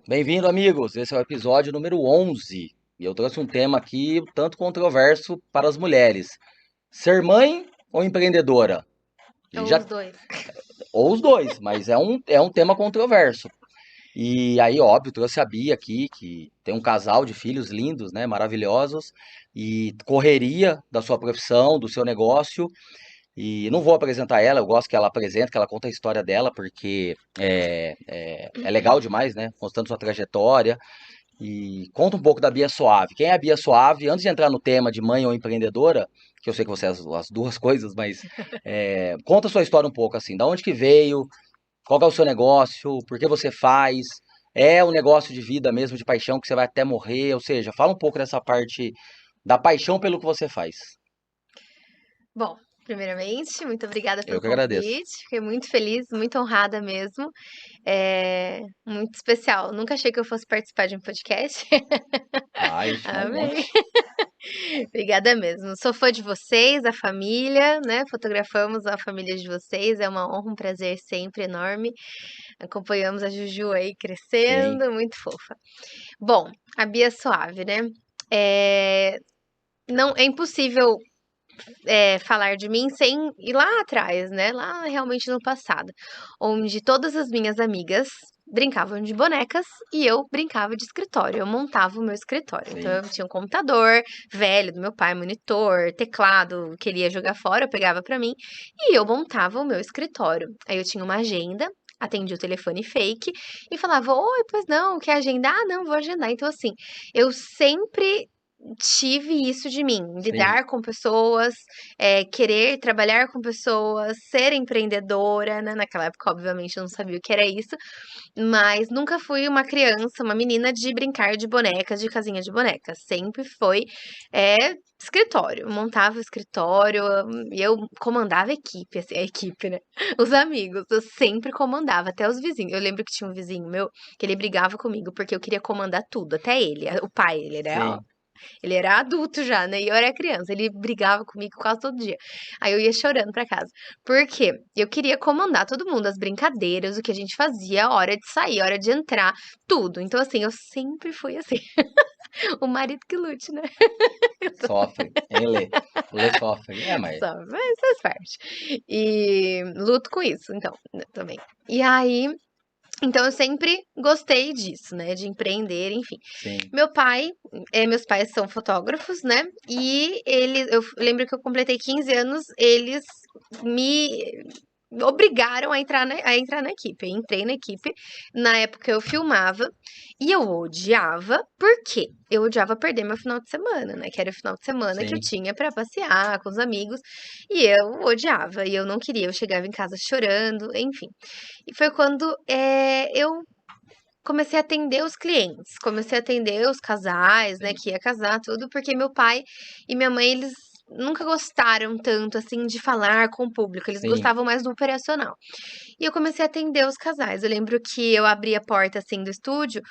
Bem-vindo, amigos. Esse é o episódio número 11. E eu trouxe um tema aqui tanto controverso para as mulheres. Ser mãe ou empreendedora? E Ou já, os dois. ou os dois, mas é um tema controverso. E aí, óbvio, trouxe a Bia aqui, que tem um casal de filhos lindos, né, maravilhosos, e correria da sua profissão, do seu negócio. E não vou apresentar ela, eu gosto que ela apresente, que ela conta a história dela, porque é legal demais, né, mostrando sua trajetória. E conta um pouco da Bia Soave. Quem é a Bia Soave? Antes de entrar no tema de mãe ou empreendedora, que eu sei que você é as duas coisas, mas conta a sua história um pouco assim. Da onde que veio? Qual que é o seu negócio? Por que você faz? É um negócio de vida mesmo, de paixão, que você vai até morrer? Ou seja, fala um pouco dessa parte da paixão pelo que você faz. Bom, primeiramente, muito obrigada Eu pelo que agradeço. convite. Fiquei muito feliz, muito honrada mesmo. É muito especial. Nunca achei que eu fosse participar de um podcast. Ai, mas Amei. monte. Obrigada mesmo. Sou fã de vocês, a família, né? Fotografamos a família de vocês. É uma honra, um prazer sempre enorme. Acompanhamos a Juju aí Sim, crescendo, muito fofa. Bom, a Bia Suave, né? É, não, é impossível falar de mim sem ir lá atrás, né? Lá realmente no passado, onde todas as minhas amigas brincavam de bonecas e eu brincava de escritório. Eu montava o meu escritório. Então sim, eu tinha um computador velho do meu pai, monitor, teclado, queria jogar fora, eu pegava pra mim e eu montava o meu escritório. Aí eu tinha uma agenda. Atendia o telefone fake e falava: Oi, pois não, quer agendar? Ah, não, vou agendar. Então, assim, eu sempre tive isso de mim, sim, lidar com pessoas, querer trabalhar com pessoas, ser empreendedora, né? Naquela época, obviamente, eu não sabia o que era isso, mas nunca fui uma criança, uma menina de brincar de bonecas, de casinha de bonecas. Sempre foi escritório, montava o escritório e eu comandava a equipe, assim, a equipe, né? Os amigos, eu sempre comandava, até os vizinhos. Eu lembro que tinha um vizinho meu que ele brigava comigo porque eu queria comandar tudo, até ele, o pai, sim. ele era adulto já, né? E eu era criança. Ele brigava comigo quase todo dia. Aí eu ia chorando pra casa. Por quê? Eu queria comandar todo mundo, as brincadeiras, o que a gente fazia, a hora de sair, a hora de entrar, tudo. Então, assim, eu sempre fui assim. O marido que lute, né? Sofre. Hein, Lê? Lê sofre. É, mas. Só, mas faz parte. E luto com isso, então, né, também. E aí, então eu sempre gostei disso, né? De empreender, enfim. Sim, Meus pais são fotógrafos, né? E eu lembro que eu completei 15 anos, eles me obrigaram a entrar na equipe. Eu entrei na equipe, na época eu filmava e eu odiava, por quê? Eu odiava perder meu final de semana, né? Que era o final de semana que eu sim. tinha pra passear com os amigos, e eu odiava, e eu não queria, eu chegava em casa chorando, enfim. E foi quando eu comecei a atender os clientes, comecei a atender os casais, né, Sim, que ia casar, tudo, porque meu pai e minha mãe, eles nunca gostaram tanto, assim, de falar com o público, eles sim, gostavam mais do operacional. E eu comecei a atender os casais. Eu lembro que eu abri a porta, assim, do estúdio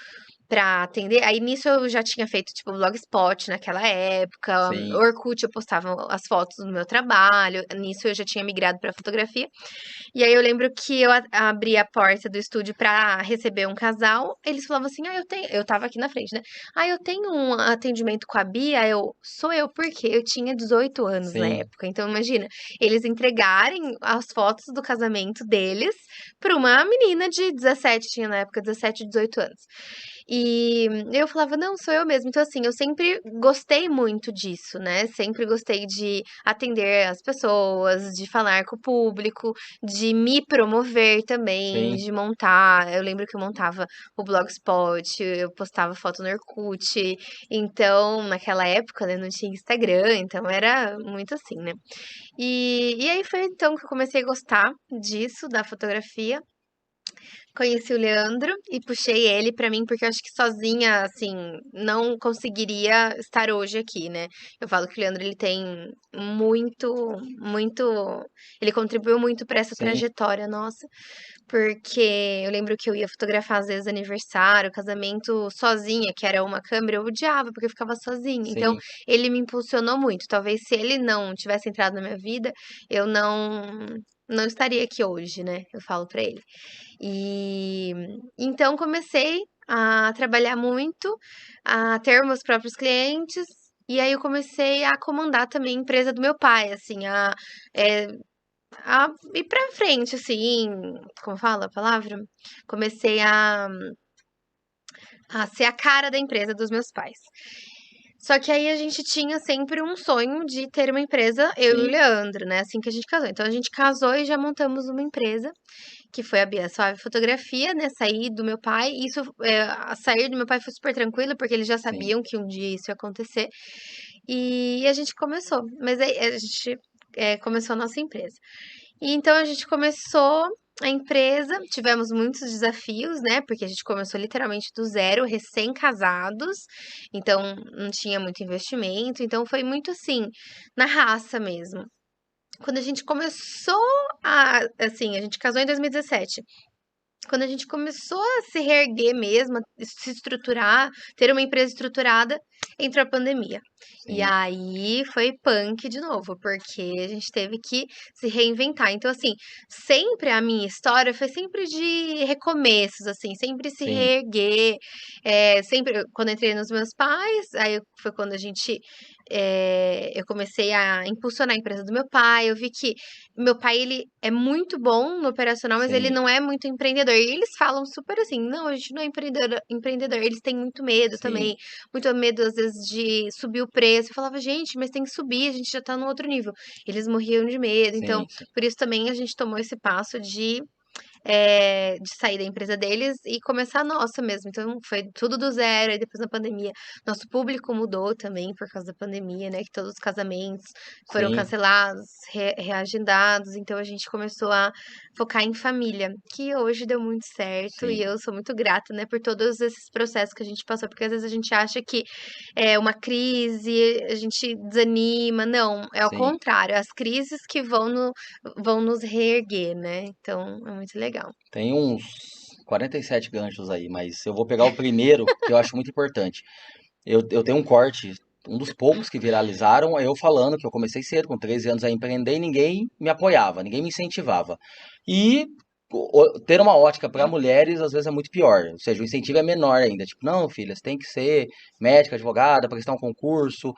pra atender. Aí nisso eu já tinha feito, tipo, Blogspot naquela época, sim. Orkut eu postava as fotos do meu trabalho, nisso eu já tinha migrado pra fotografia. E aí eu lembro que eu abri a porta do estúdio pra receber um casal. Eles falavam assim: Ah, eu tenho. Eu tava aqui na frente, né? Ah, eu tenho um atendimento com a Bia. Sou eu, porque eu tinha 18 anos na Sim, época. Então, imagina, eles entregarem as fotos do casamento deles pra uma menina de 17, tinha na época 17, 18 anos. E eu falava, não, sou eu mesmo. Então, assim, eu sempre gostei muito disso, né? Sempre gostei de atender as pessoas, de falar com o público, de me promover também, sim. de montar. Eu lembro que eu montava o Blogspot, eu postava foto no Orkut. Então, naquela época, né, não tinha Instagram, então era muito assim, né? E aí foi então que eu comecei a gostar disso, da fotografia. Conheci o Leandro e puxei ele pra mim, porque eu acho que sozinha, assim, não conseguiria estar hoje aqui, né? Eu falo que o Leandro, ele tem muito, muito. Ele contribuiu muito pra essa Sim, trajetória nossa, porque eu lembro que eu ia fotografar, às vezes, aniversário, casamento sozinha, que era uma câmera, eu odiava, porque eu ficava sozinha. Então, sim, ele me impulsionou muito. Talvez se ele não tivesse entrado na minha vida, eu não estaria aqui hoje, né? Eu falo pra ele. E então comecei. a trabalhar muito, a ter meus próprios clientes. E aí eu comecei a comandar também a empresa do meu pai, assim, eh, a ir pra frente, assim, como fala a palavra? Comecei a ser a cara da empresa dos meus pais. Só que aí a gente tinha sempre um sonho de ter uma empresa, eu e o Sim, Leandro, né? Assim que a gente casou. Então a gente casou e já montamos uma empresa, que foi a Bia Suave Fotografia, né? Saí do meu pai. Isso, a sair do meu pai foi super tranquilo, porque eles já sim, sabiam que um dia isso ia acontecer. E a gente começou. Mas aí a gente começou a nossa empresa. E então a gente começou a empresa, tivemos muitos desafios, né? Porque a gente começou literalmente do zero, recém-casados, então não tinha muito investimento, então foi muito assim, na raça mesmo. Quando a gente começou assim, a gente casou em 2017. Quando a gente começou a se reerguer mesmo, a se estruturar, ter uma empresa estruturada, entrou a pandemia. E sim, aí foi punk de novo, porque a gente teve que se reinventar. Então, assim, sempre a minha história foi sempre de recomeços, assim, sempre se sim, reerguer. Sempre, quando eu entrei nos meus pais, aí foi quando eu comecei a impulsionar a empresa do meu pai. Eu vi que meu pai, ele é muito bom no operacional, mas ele sim, não é muito empreendedor. E eles falam super assim: não, a gente não é empreendedor. Eles têm muito medo sim, também, muito medo, às vezes, de subir o preço. Eu falava, gente, mas tem que subir, a gente já tá no outro nível. Eles morriam de medo. Então, sim, sim, por isso também a gente tomou esse passo de sair da empresa deles e começar a nossa mesmo. Então, foi tudo do zero. Aí, depois da pandemia, nosso público mudou também por causa da pandemia, né? Que todos os casamentos foram sim, cancelados, reagendados. Então, a gente começou a focar em família, que hoje deu muito certo. E sim, eu sou muito grata, né, por todos esses processos que a gente passou, porque às vezes a gente acha que é uma crise, a gente desanima. Não, é o sim. contrário. As crises que vão nos reerguer, né? Então, é muito legal. Tem uns 47 ganchos aí, mas eu vou pegar o primeiro, que eu acho muito importante. Eu tenho um corte, um dos poucos que viralizaram, é eu falando que eu comecei cedo, com 13 anos a empreender, e ninguém me apoiava, ninguém me incentivava. E ter uma ótica para mulheres às vezes é muito pior, ou seja, o incentivo é menor ainda. Tipo, não, filha, você tem que ser médica, advogada, prestar um concurso.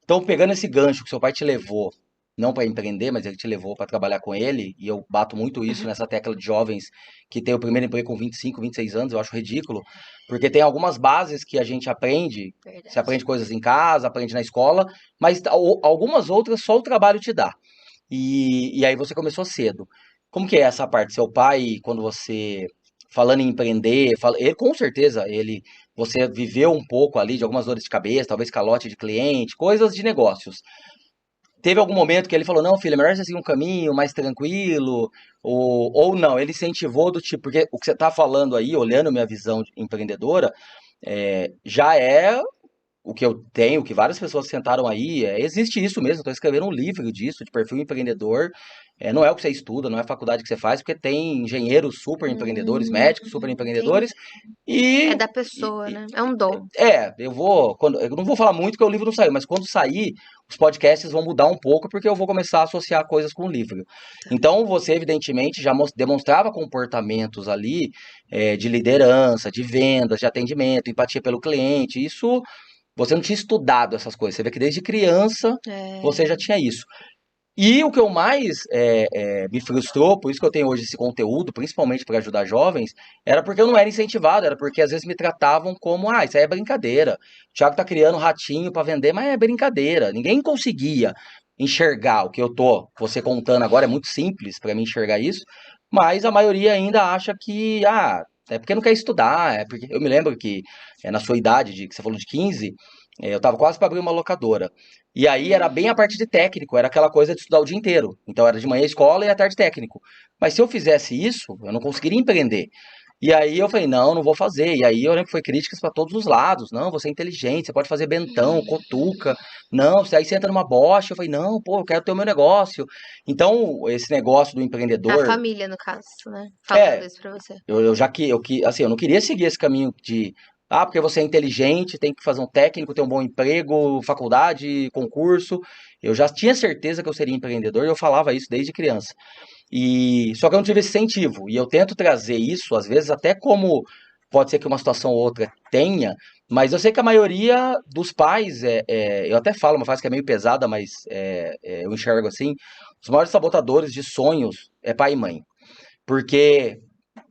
Então, pegando esse gancho que seu pai te levou, não para empreender, mas ele te levou para trabalhar com ele, e eu bato muito isso nessa tecla de jovens que tem o primeiro emprego com 25, 26 anos, eu acho ridículo, porque tem algumas bases que a gente aprende, você Verdade. aprende coisas em casa, aprende na escola, mas algumas outras só o trabalho te dá. E aí você começou cedo. Como que é essa parte? Seu pai, quando você falando em empreender, ele com certeza você viveu um pouco ali de algumas dores de cabeça, talvez calote de cliente, coisas de negócios. Teve algum momento que ele falou, não, filho, é melhor você seguir um caminho mais tranquilo, ou não, ele incentivou do tipo, porque o que você está falando aí, olhando minha visão empreendedora, já é o que eu tenho, que várias pessoas sentaram aí, existe isso mesmo, estou escrevendo um livro disso, de perfil empreendedor, não é o que você estuda, não é a faculdade que você faz, porque tem engenheiros super empreendedores, médicos super Entendi. empreendedores, É e, da pessoa, né? É um dom. eu não vou falar muito porque o livro não saiu, mas quando sair, os podcasts vão mudar um pouco porque eu vou começar a associar coisas com o livro. Então você, evidentemente, já demonstrava comportamentos ali de liderança, de vendas, de atendimento, empatia pelo cliente. Isso você não tinha estudado essas coisas. Você vê que desde criança você já É, tinha isso. E o que eu mais me frustrou, por isso que eu tenho hoje esse conteúdo, principalmente para ajudar jovens, era porque eu não era incentivado, era porque às vezes me tratavam como, isso aí é brincadeira. O Thiago tá criando ratinho para vender, mas é brincadeira. Ninguém conseguia enxergar o que você contando agora, é muito simples para mim enxergar isso, mas a maioria ainda acha que, é porque não quer estudar, é porque eu me lembro que na sua idade, que você falou de 15, eu tava quase para abrir uma locadora. E aí era bem a parte de técnico, era aquela coisa de estudar o dia inteiro. Então era de manhã escola e à tarde técnico. Mas se eu fizesse isso, eu não conseguiria empreender. E aí eu falei, não, não vou fazer. E aí eu lembro que foi críticas para todos os lados. Não, você é inteligente, você pode fazer bentão, cotuca. Não, aí você entra numa bocha. Eu falei, não, pô, eu quero ter o meu negócio. Então, esse negócio do a empreendedor, família, no caso, né? Falando é, isso pra você. eu já assim, eu não queria seguir esse caminho de, porque você é inteligente, tem que fazer um técnico, ter um bom emprego, faculdade, concurso. Eu já tinha certeza que eu seria empreendedor e eu falava isso desde criança. E só que eu não tive esse incentivo. E eu tento trazer isso, às vezes, até como pode ser que uma situação ou outra tenha, mas eu sei que a maioria dos pais, eu até falo uma frase que é meio pesada, mas eu enxergo assim, os maiores sabotadores de sonhos é pai e mãe. Porque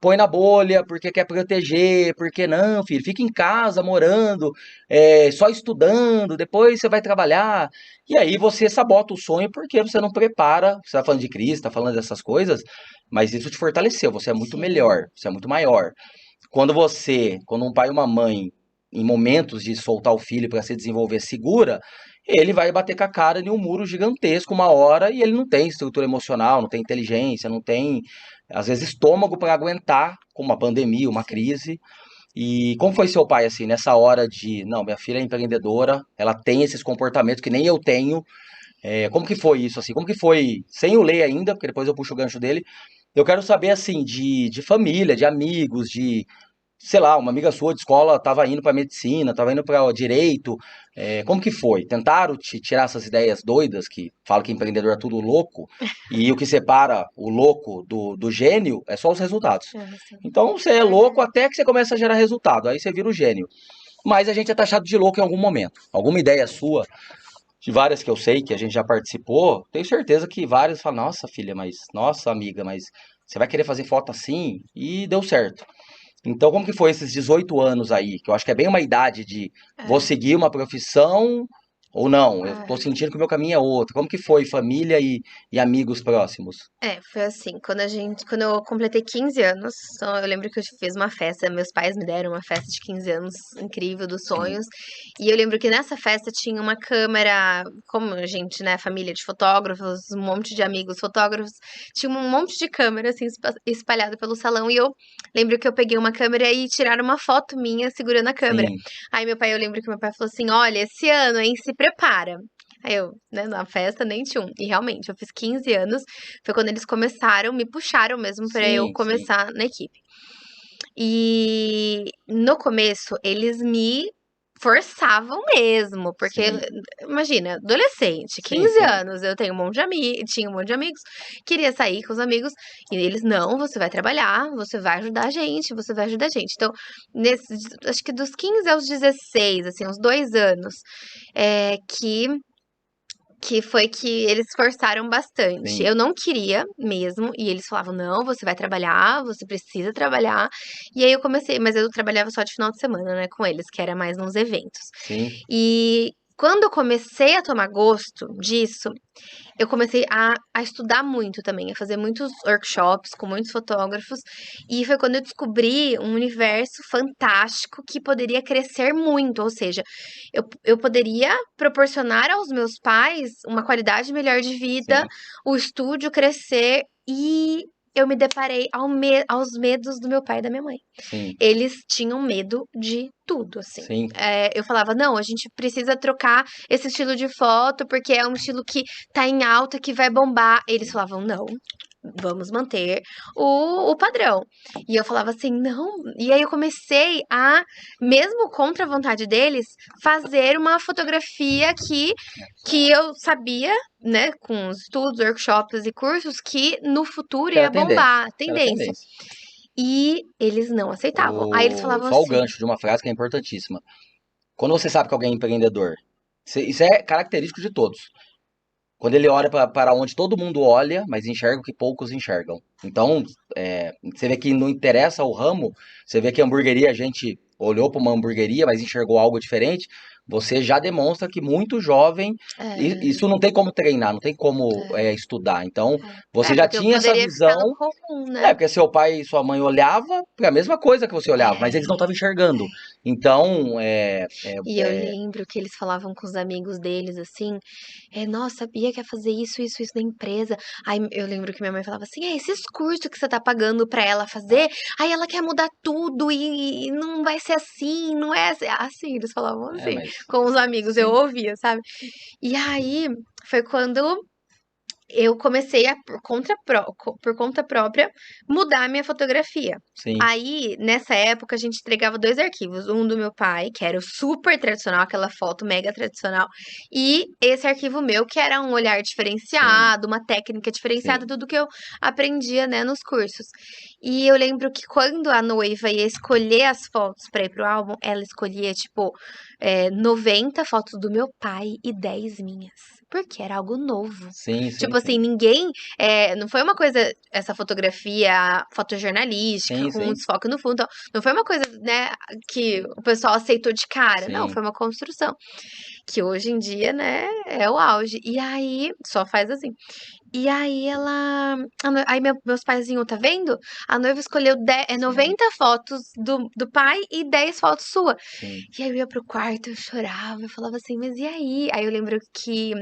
põe na bolha, porque quer proteger, porque não, filho, fica em casa morando, só estudando, depois você vai trabalhar. E aí você sabota o sonho porque você não prepara. Você tá falando de Cristo, tá falando dessas coisas, mas isso te fortaleceu, você é muito Sim, melhor, você é muito maior. Quando um pai e uma mãe, em momentos de soltar o filho para se desenvolver segura, ele vai bater com a cara em um muro gigantesco uma hora e ele não tem estrutura emocional, não tem inteligência, não tem, às vezes, estômago para aguentar com uma pandemia, uma sim. crise. E como foi seu pai, assim, nessa hora de, não, minha filha é empreendedora, ela tem esses comportamentos que nem eu tenho. Como que foi isso, assim? Como que foi, sem o ler ainda, porque depois eu puxo o gancho dele, eu quero saber, assim, de família, de amigos, de sei lá, uma amiga sua de escola estava indo para medicina, estava indo para direito. Como que foi? Tentaram te tirar essas ideias doidas que falam que empreendedor é tudo louco e o que separa o louco do gênio é só os resultados. É resultado. Então você é louco até que você começa a gerar resultado, aí você vira o gênio. Mas a gente é taxado de louco em algum momento. Alguma ideia sua, de várias que eu sei que a gente já participou, tenho certeza que várias falam, nossa filha, mas nossa amiga, mas você vai querer fazer foto assim? E deu certo. Então, como que foi esses 18 anos aí? Que eu acho que é bem uma idade de vou É, seguir uma profissão ou não, eu tô é. sentindo que o meu caminho é outro. Como que foi família e amigos próximos? Foi assim, quando eu completei 15 anos, então eu lembro que eu fiz uma festa, meus pais me deram uma festa de 15 anos incrível dos Sim, sonhos, e eu lembro que nessa festa tinha uma câmera, como a gente, né, família de fotógrafos, um monte de amigos fotógrafos, tinha um monte de câmera assim espalhada pelo salão, e eu lembro que eu peguei uma câmera e tiraram uma foto minha segurando a câmera. sim, Aí eu lembro que meu pai falou assim: "Olha, esse ano, hein, se prepara". Aí eu, né, na festa nem tinha um. E realmente, eu fiz 15 anos, foi quando eles começaram, me puxaram mesmo pra eu sim, sim, começar na equipe. E no começo, eles me forçavam mesmo, porque sim, imagina, adolescente, sim, 15 sim. anos, eu tenho um monte de tinha um monte de amigos, queria sair com os amigos, e eles, não, você vai trabalhar, você vai ajudar a gente, você vai ajudar a gente. Então, acho que dos 15 aos 16, assim, uns 2 anos, que foi que eles forçaram bastante. Sim. Eu não queria mesmo, e eles falavam: "Não, você vai trabalhar, você precisa trabalhar". E aí eu comecei, mas eu trabalhava só de final de semana, né, com eles, que era mais nos eventos. Sim. E quando eu comecei a tomar gosto disso, eu comecei a estudar muito também, a fazer muitos workshops com muitos fotógrafos, e foi quando eu descobri um universo fantástico que poderia crescer muito, ou seja, eu poderia proporcionar aos meus pais uma qualidade melhor de vida, Sim, o estúdio crescer, e eu me deparei aos medos do meu pai e da minha mãe. sim, Eles tinham medo de tudo, assim. sim. Eu falava, não, a gente precisa trocar esse estilo de foto, porque é um estilo que tá em alta, que vai bombar. Eles falavam, não, vamos manter o padrão. E eu falava assim, não. E aí eu comecei a, mesmo contra a vontade deles, fazer uma fotografia que eu sabia, né, com os estudos, workshops e cursos, que no futuro Que era ia tendência. bombar, Que era tendência. tendência. E eles não aceitavam. Aí eles falavam Só o assim, gancho de uma frase que é importantíssima. Quando você sabe que alguém é empreendedor, isso é característico de todos. Quando ele olha para onde todo mundo olha, mas enxerga o que poucos enxergam. Então, você vê que não interessa o ramo, você vê que a hamburgueria, a gente olhou para uma hamburgueria, mas enxergou algo diferente, você já demonstra que muito jovem, é, isso não tem como treinar, não tem como é, estudar. Então, você já porque eu tinha essa poderia ficar no visão, comum, né? porque seu pai e sua mãe olhava para a mesma coisa que você olhava, mas eles não É. estavam enxergando. Então, E eu lembro que eles falavam com os amigos deles assim, nossa, a Bia quer fazer isso na empresa. Aí eu lembro que minha mãe falava assim, esses cursos que você tá pagando pra ela fazer, aí ela quer mudar tudo e não vai ser assim, não é assim. Eles falavam assim, mas com os amigos, eu sim, ouvia, sabe? E aí foi quando eu comecei a, por conta própria, mudar a minha fotografia. Sim, Aí, nessa época, a gente entregava dois arquivos. Um do meu pai, que era o super tradicional, aquela foto mega tradicional, e esse arquivo meu, que era um olhar sim, diferenciado, uma técnica diferenciada, sim, tudo que eu aprendia, né, nos cursos. E eu lembro que quando a noiva ia escolher as fotos para ir pro álbum, ela escolhia, tipo, 90 fotos do meu pai e 10 minhas. Porque era algo novo. sim, sim, Tipo assim, sim, ninguém. Não foi uma coisa, essa fotografia fotojornalística, sim, com um sim, desfoque no fundo. Então, não foi uma coisa, né, que o pessoal aceitou de cara. Não, sim, foi uma construção. Que hoje em dia, né, é o auge. E aí, só faz assim. E aí meus pais iam, tá vendo? A noiva escolheu sim, 90 fotos do pai e 10 fotos sua. sim, E aí eu ia pro quarto, eu chorava, eu falava assim, mas e aí? Aí eu lembro que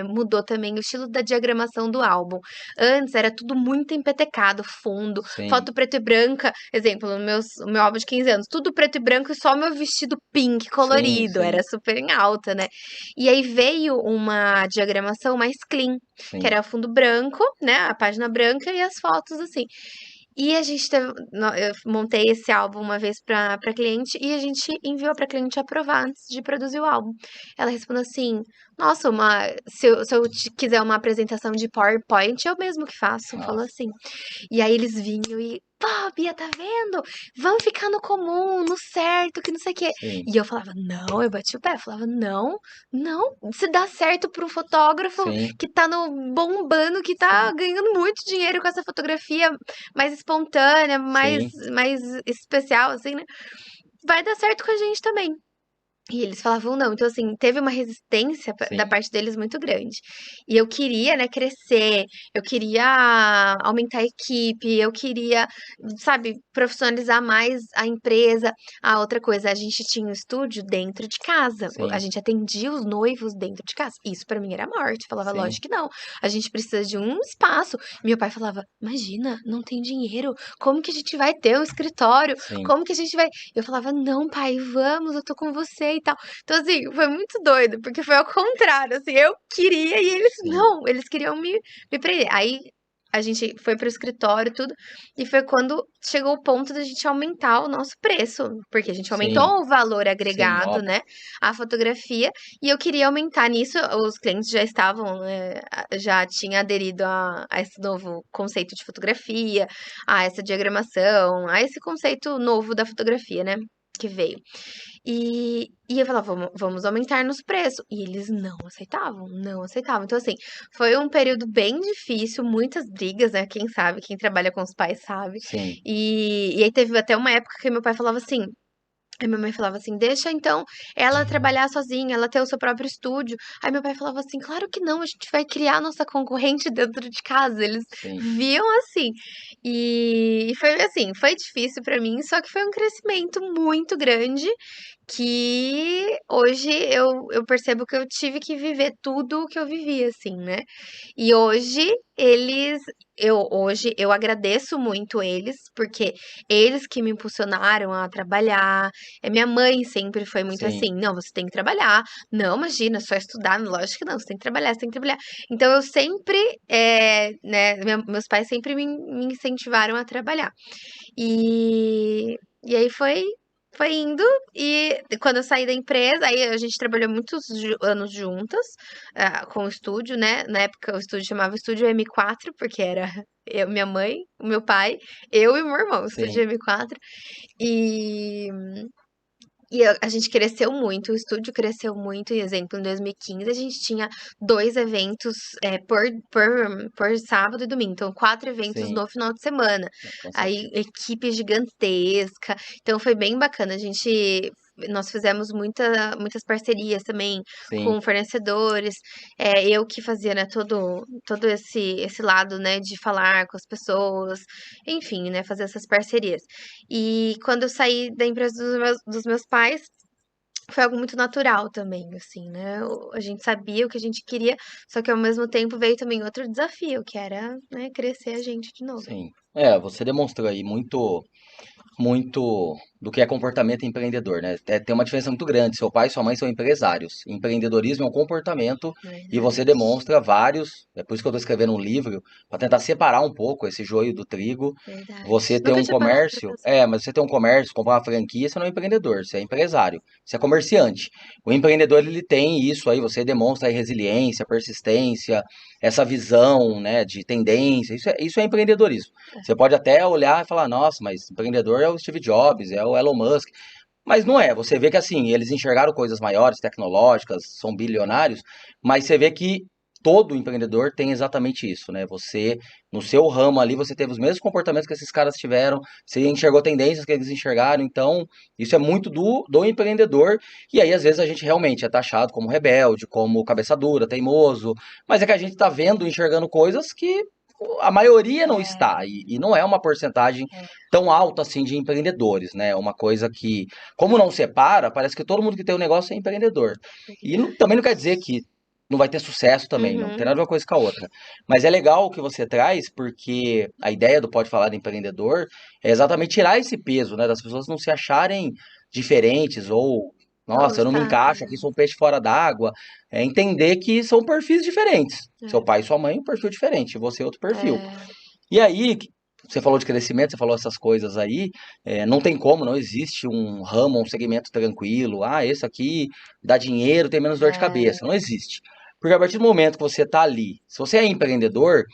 mudou também o estilo da diagramação do álbum. Antes era tudo muito empetecado, fundo, sim, foto preto e branca. Exemplo, o meu álbum de 15 anos, tudo preto e branco e só meu vestido pink sim, colorido. Era sim, super em alta, né? E aí veio uma diagramação mais clean, que sim, era fundo branco, né? A página branca e as fotos assim. E a gente teve, eu montei esse álbum uma vez para cliente e a gente enviou para cliente aprovar antes de produzir o álbum. Ela respondeu assim: Nossa, se eu quiser uma apresentação de PowerPoint, eu mesmo que faço. Falou nossa, assim. E aí eles vinham e, pô, Bia, tá vendo? Vamos ficar no comum, no certo, que não sei o quê. sim, E eu falava, não, eu bati o pé, eu falava, não, não, se dá certo para um fotógrafo sim, que tá no bombando, que tá sim, ganhando muito dinheiro com essa fotografia mais espontânea, sim, mais especial, assim, né? Vai dar certo com a gente também. E eles falavam não. Então, assim, teve uma resistência da sim, parte deles muito grande. E eu queria, né, crescer, eu queria aumentar a equipe, eu queria, sabe, profissionalizar mais a empresa. A outra coisa, a gente tinha um estúdio dentro de casa. A sim, gente atendia os noivos dentro de casa. Isso pra mim era morte. Eu falava, sim, lógico que não. A gente precisa de um espaço. Meu pai falava, imagina, não tem dinheiro. Como que a gente vai ter um escritório? sim, Como que a gente vai. Eu falava, não, pai, vamos, eu tô com você e tal. Então, assim, foi muito doido, porque foi ao contrário, assim, eu queria e eles sim, não, eles queriam me prender. Aí a gente foi pro escritório, tudo, e foi quando chegou o ponto da gente aumentar o nosso preço, porque a gente sim, aumentou o valor sim, agregado, óbvio, né, à fotografia, e eu queria aumentar nisso, os clientes já estavam, né, já tinham aderido a esse novo conceito de fotografia, a essa diagramação, a esse conceito novo da fotografia, né, que veio. E eu falava, vamos aumentar nos preços. E eles não aceitavam, não aceitavam. Então, assim, foi um período bem difícil, muitas brigas, né? Quem sabe, quem trabalha com os pais sabe. sim, E aí teve até uma época que meu pai falava assim. Aí minha mãe falava assim: deixa então ela trabalhar sozinha, ela ter o seu próprio estúdio. Aí meu pai falava assim: claro que não, a gente vai criar nossa concorrente dentro de casa. Eles sim, viam assim. E foi assim: foi difícil pra mim, só que foi um crescimento muito grande que hoje eu percebo que eu tive que viver tudo o que eu vivi, assim, né? E hoje eu agradeço muito eles, porque eles que me impulsionaram a trabalhar. Minha mãe sempre foi muito sim, assim: não, você tem que trabalhar. Não, imagina, só estudar. Lógico que não, você tem que trabalhar, você tem que trabalhar. Então eu sempre, né, meus pais sempre me incentivaram a trabalhar. E aí foi indo, e quando eu saí da empresa, aí a gente trabalhou muitos anos juntas, com o estúdio, né? Na época o estúdio chamava Estúdio M4, porque era eu, minha mãe, o meu pai, eu e o meu irmão, o Estúdio sim, M4. E a gente cresceu muito, o estúdio cresceu muito. Em exemplo, em 2015 a gente tinha dois eventos por sábado e domingo. Então, quatro eventos sim, no final de semana. com Aí, certeza, equipe gigantesca. Então, foi bem bacana. Nós fizemos muitas parcerias também sim, com fornecedores. Eu que fazia, né, todo esse lado, né, de falar com as pessoas. Enfim, né, fazer essas parcerias. E quando eu saí da empresa dos meus pais, foi algo muito natural também, assim, né? A gente sabia o que a gente queria, só que ao mesmo tempo veio também outro desafio, que era, né, crescer a gente de novo. sim. Você demonstrou aí muito, muito. do que é comportamento empreendedor, né? Tem uma diferença muito grande. Seu pai e sua mãe são empresários. Empreendedorismo é um comportamento e você Verdade. demonstra vários. É por isso que eu estou escrevendo um livro, para tentar separar um pouco esse joio do trigo. Verdade. Você ter Nunca um tinha parado pra comércio, pensar. mas você ter um comércio, comprar uma franquia, você não é empreendedor, você é empresário, você é comerciante. O empreendedor, ele tem isso aí, você demonstra aí resiliência, persistência, essa visão, né, de tendência, isso é empreendedorismo. Você pode até olhar e falar, nossa, mas empreendedor é o Steve Jobs, é o Elon Musk. Mas não é, você vê que assim, eles enxergaram coisas maiores, tecnológicas, são bilionários, mas você vê que todo empreendedor tem exatamente isso, né? Você, no seu ramo ali, você teve os mesmos comportamentos que esses caras tiveram, você enxergou tendências que eles enxergaram, então isso é muito do empreendedor, e aí às vezes a gente realmente é taxado como rebelde, como cabeça dura, teimoso, mas é que a gente tá vendo, enxergando coisas que a maioria não está, e não é uma porcentagem tão alta assim de empreendedores, né? Uma coisa que, como não separa, parece que todo mundo que tem um negócio é empreendedor. E também não quer dizer que não vai ter sucesso também, não tem Uhum. nada a ver uma coisa com a outra. Mas é legal o que você traz, porque a ideia do Pode Falar de Empreendedor é exatamente tirar esse peso, né? Das pessoas não se acharem diferentes ou, Ou nossa, eu não me está, encaixo aqui, sou um peixe fora d'água. É entender que são perfis diferentes. Seu pai e sua mãe, um perfil diferente, você outro perfil. é, E aí, você falou de crescimento, você falou essas coisas aí, não tem como, não existe um ramo, um segmento tranquilo. Ah, esse aqui dá dinheiro, tem menos dor de é, cabeça. Não existe. Porque a partir do momento que você está ali, se você é empreendedor,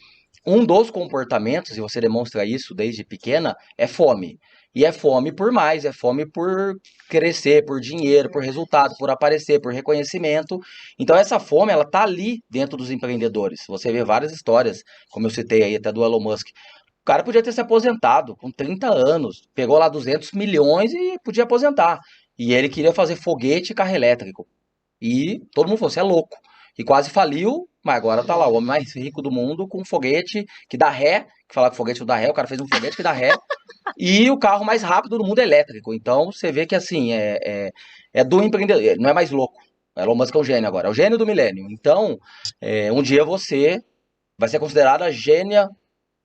um dos comportamentos, e você demonstra isso desde pequena, é fome. E é fome por mais, é fome por crescer, por dinheiro, por resultado, por aparecer, por reconhecimento. Então essa fome, ela tá ali dentro dos empreendedores. Você vê várias histórias, como eu citei aí até do Elon Musk. O cara podia ter se aposentado com 30 anos, pegou lá 200 milhões e podia aposentar. E ele queria fazer foguete e carro elétrico. E todo mundo falou, você é louco. E quase faliu, mas agora tá lá, o homem mais rico do mundo com um foguete que dá ré, que falar que foguete não dá ré, o cara fez um foguete que dá ré, e o carro mais rápido do mundo é elétrico. Então você vê que assim, é do empreendedor, não é mais louco. O Elon Musk é um gênio agora, é o gênio do milênio. Então, um dia você vai ser considerada a gênia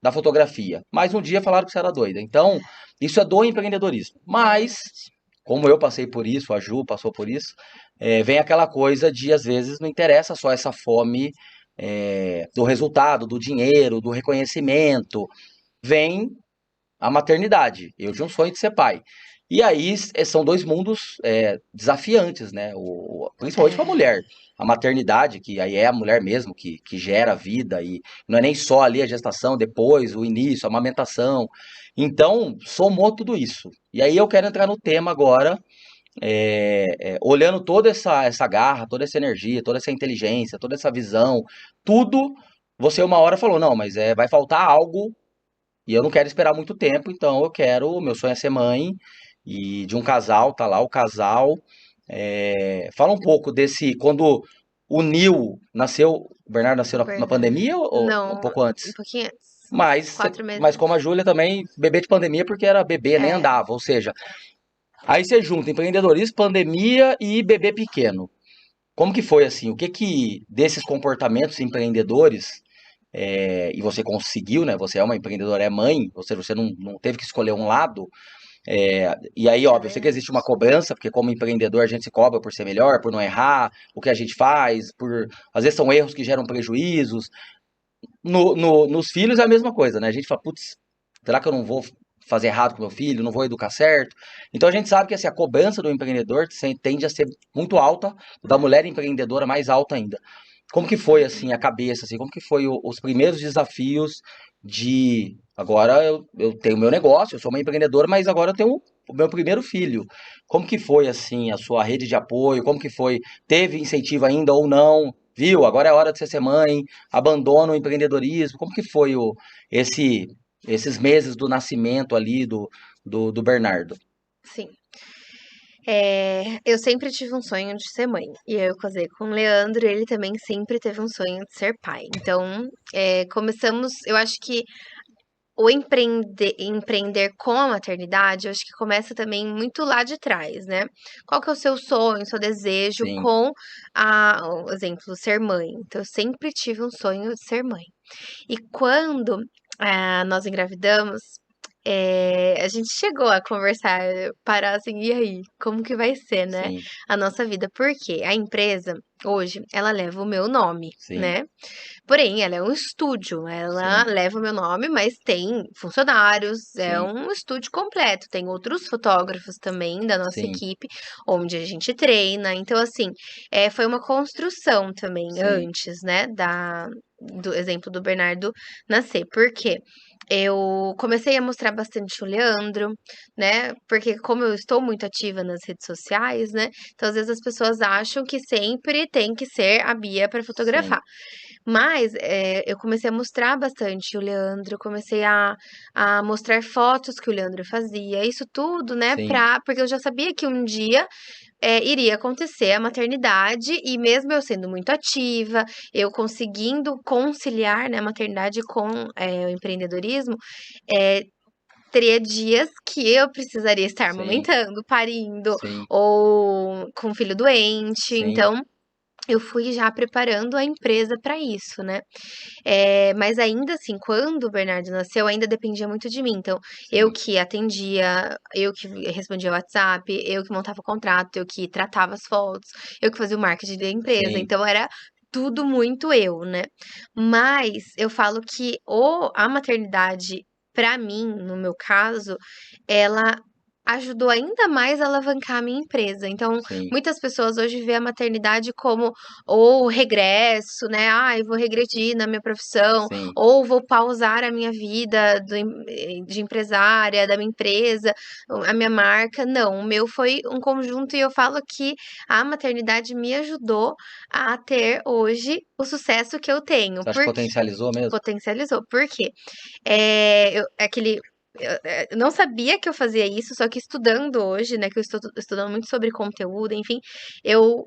da fotografia, mas um dia falaram que você era doida. Então, isso é do empreendedorismo. Mas, como eu passei por isso, a Ju passou por isso, vem aquela coisa de, às vezes, não interessa só essa fome do resultado, do dinheiro, do reconhecimento. Vem a maternidade. Eu tinha um sonho de ser pai. E aí são dois mundos desafiantes, né? Principalmente para a é, mulher. A maternidade, que aí é a mulher mesmo que gera a vida, e não é nem só ali a gestação, depois, o início, a amamentação. Então, somou tudo isso. E aí eu quero entrar no tema agora, olhando toda essa garra, toda essa energia, toda essa inteligência, toda essa visão, tudo. Você uma hora falou, não, mas vai faltar algo e eu não quero esperar muito tempo, então eu quero, meu sonho é ser mãe e de um casal, tá lá o casal. Fala um pouco desse, quando o Nil nasceu, o Bernardo nasceu o na Bernardo. pandemia ou um Não, pouco um antes? pouquinho antes. Uns Mas, 4 meses mas como a antes. Júlia também, bebê de pandemia porque era bebê, nem É, andava, ou seja, aí você junta empreendedorismo, pandemia e bebê pequeno. Como que foi assim? O que que desses comportamentos empreendedores e você conseguiu, né? Você é uma empreendedora, é mãe, ou seja, você não teve que escolher um lado. E aí, é óbvio, eu sei que verdade. existe uma cobrança, porque como empreendedor a gente se cobra por ser melhor, por não errar, o que a gente faz, às vezes são erros que geram prejuízos. Nos filhos é a mesma coisa, né? A gente fala, putz, será que eu não vou fazer errado com meu filho, não vou educar certo? Então a gente sabe que assim, a cobrança do empreendedor tende a ser muito alta, da mulher empreendedora mais alta ainda. Como que foi assim a cabeça, assim, como que foi os primeiros desafios de agora eu tenho meu negócio, eu sou uma empreendedora, mas agora eu tenho o meu primeiro filho. Como que foi assim a sua rede de apoio? Como que foi? Teve incentivo ainda ou não? Viu? Agora é hora de você ser mãe, abandona o empreendedorismo. Como que foi esse, esses meses do nascimento ali do Bernardo? Sim. Eu sempre tive um sonho de ser mãe. E eu casei com o Leandro, e ele também sempre teve um sonho de ser pai. Então, começamos. Eu acho que o empreender com a maternidade, eu acho que começa também muito lá de trás, né? Qual que é o seu sonho, seu desejo Sim, com o exemplo, ser mãe? Então, eu sempre tive um sonho de ser mãe. E quando nós engravidamos, a gente chegou a conversar, parar assim, e aí, como que vai ser, né, sim, a nossa vida? Porque a empresa, hoje, ela leva o meu nome, sim, né? Porém, ela é um estúdio, ela sim, leva o meu nome, mas tem funcionários, é sim, um estúdio completo. Tem outros fotógrafos também da nossa sim, equipe, onde a gente treina. Então, assim, foi uma construção também sim, antes, né, do exemplo do Bernardo nascer. Por quê? Eu comecei a mostrar bastante o Leandro, né? Porque como eu estou muito ativa nas redes sociais, né? Então, às vezes as pessoas acham que sempre tem que ser a Bia para fotografar. sim, Mas, eu comecei a mostrar bastante o Leandro, comecei a mostrar fotos que o Leandro fazia, isso tudo, né, sim, porque eu já sabia que um dia, iria acontecer a maternidade e mesmo eu sendo muito ativa, eu conseguindo conciliar, né, a maternidade com, o empreendedorismo, eh, teria dias que eu precisaria estar sim, amamentando, parindo sim, ou com o filho doente, sim, então eu fui já preparando a empresa para isso, né. Mas ainda assim, quando o Bernardo nasceu, ainda dependia muito de mim. Então, eu sim, que atendia, eu que respondia o WhatsApp, eu que montava o contrato, eu que tratava as fotos, eu que fazia o marketing da empresa. sim, Então, era tudo muito eu, né. Mas eu falo que a maternidade, para mim, no meu caso, ela ajudou ainda mais a alavancar a minha empresa. Então, sim, muitas pessoas hoje vê a maternidade como ou regresso, né? Ai, vou regredir na minha profissão, sim, ou vou pausar a minha vida de empresária, da minha empresa, a minha marca. Não, o meu foi um conjunto e eu falo que a maternidade me ajudou a ter hoje o sucesso que eu tenho. você acha que potencializou mesmo? Potencializou. Por quê? Eu não sabia que eu fazia isso, só que estudando hoje, né, que eu estou estudando muito sobre conteúdo, enfim, eu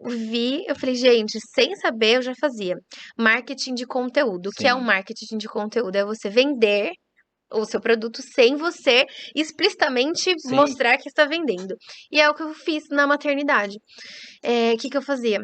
falei, gente, sem saber eu já fazia. Marketing de conteúdo. O que é um Sim, marketing de conteúdo? É você vender o seu produto sem você explicitamente sim, mostrar que está vendendo. E é o que eu fiz na maternidade. O que que eu fazia?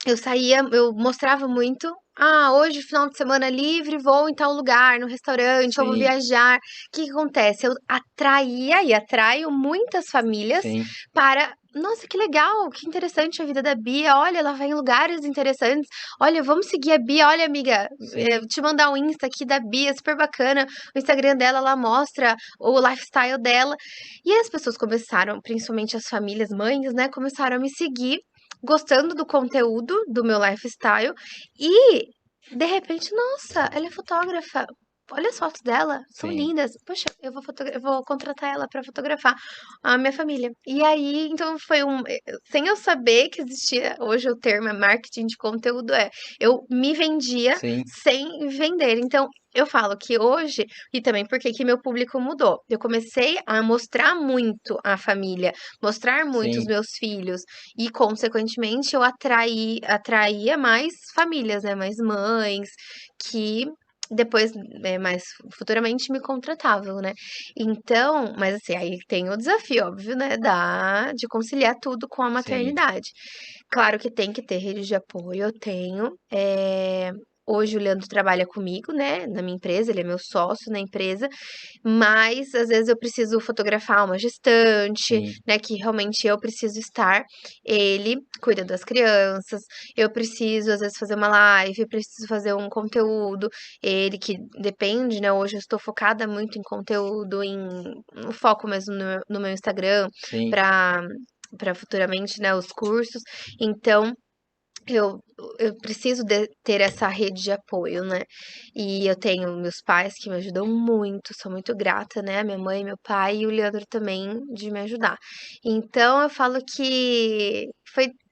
Eu mostrava muito. Ah, hoje, final de semana livre, vou em tal lugar, no restaurante, ou vou sim, viajar. O que que acontece? Eu atraía e atraio muitas famílias sim, para. Nossa, que legal, que interessante a vida da Bia. Olha, ela vai em lugares interessantes. Olha, vamos seguir a Bia. Olha, amiga, sim, te mandar um Insta aqui da Bia, super bacana. O Instagram dela, ela mostra o lifestyle dela. E as pessoas começaram, principalmente as famílias, mães, né, começaram a me seguir gostando do conteúdo do meu lifestyle e, de repente, nossa, ela é fotógrafa. Olha as fotos dela, são sim, lindas. Poxa, eu vou contratar ela para fotografar a minha família. E aí, então sem eu saber que existia hoje o termo marketing de conteúdo eu me vendia sim, sem vender. Então, eu falo que hoje, e também porque que meu público mudou. Eu comecei a mostrar muito a família, mostrar muito os sim, meus filhos, e, consequentemente, eu atraía mais famílias, né, mais mães, que depois, mais futuramente me contratavam, né. Então mas assim, aí tem o desafio, óbvio, né, de conciliar tudo com a sim, maternidade. Claro que tem que ter rede de apoio, eu tenho. Hoje o Leandro trabalha comigo, né, na minha empresa, ele é meu sócio na empresa, mas às vezes eu preciso fotografar uma gestante, sim, né, que realmente eu preciso estar. Ele cuida das crianças, eu preciso às vezes fazer uma live, preciso fazer um conteúdo. Ele que depende, né, hoje eu estou focada muito em conteúdo, no foco mesmo no meu Instagram, sim, para futuramente, né, os cursos. Então eu eu preciso ter essa rede de apoio, né. E eu tenho meus pais que me ajudam muito, sou muito grata, né, minha mãe, meu pai e o Leandro também de me ajudar. Então eu falo que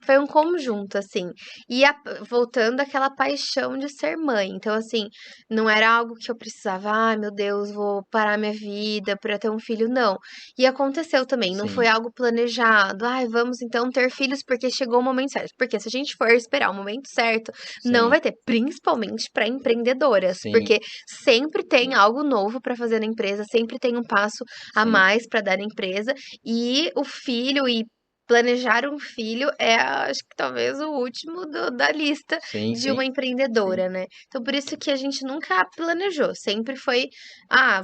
foi um conjunto, assim. E voltando àquela paixão de ser mãe, então assim, não era algo que eu precisava: "Ai meu Deus, vou parar minha vida para ter um filho", não. E aconteceu também, não foi sim, algo planejado. "Ai, vamos então ter filhos porque chegou o momento certo", porque se a gente for esperar o momento certo, não sim, vai ter, principalmente para empreendedoras, sim, porque sempre tem algo novo para fazer na empresa, sempre tem um passo a sim, mais para dar na empresa, e o filho e planejar um filho é, acho que talvez o último da lista Sim, de sim, uma sim, empreendedora, né? Então, por isso que a gente nunca planejou, sempre foi,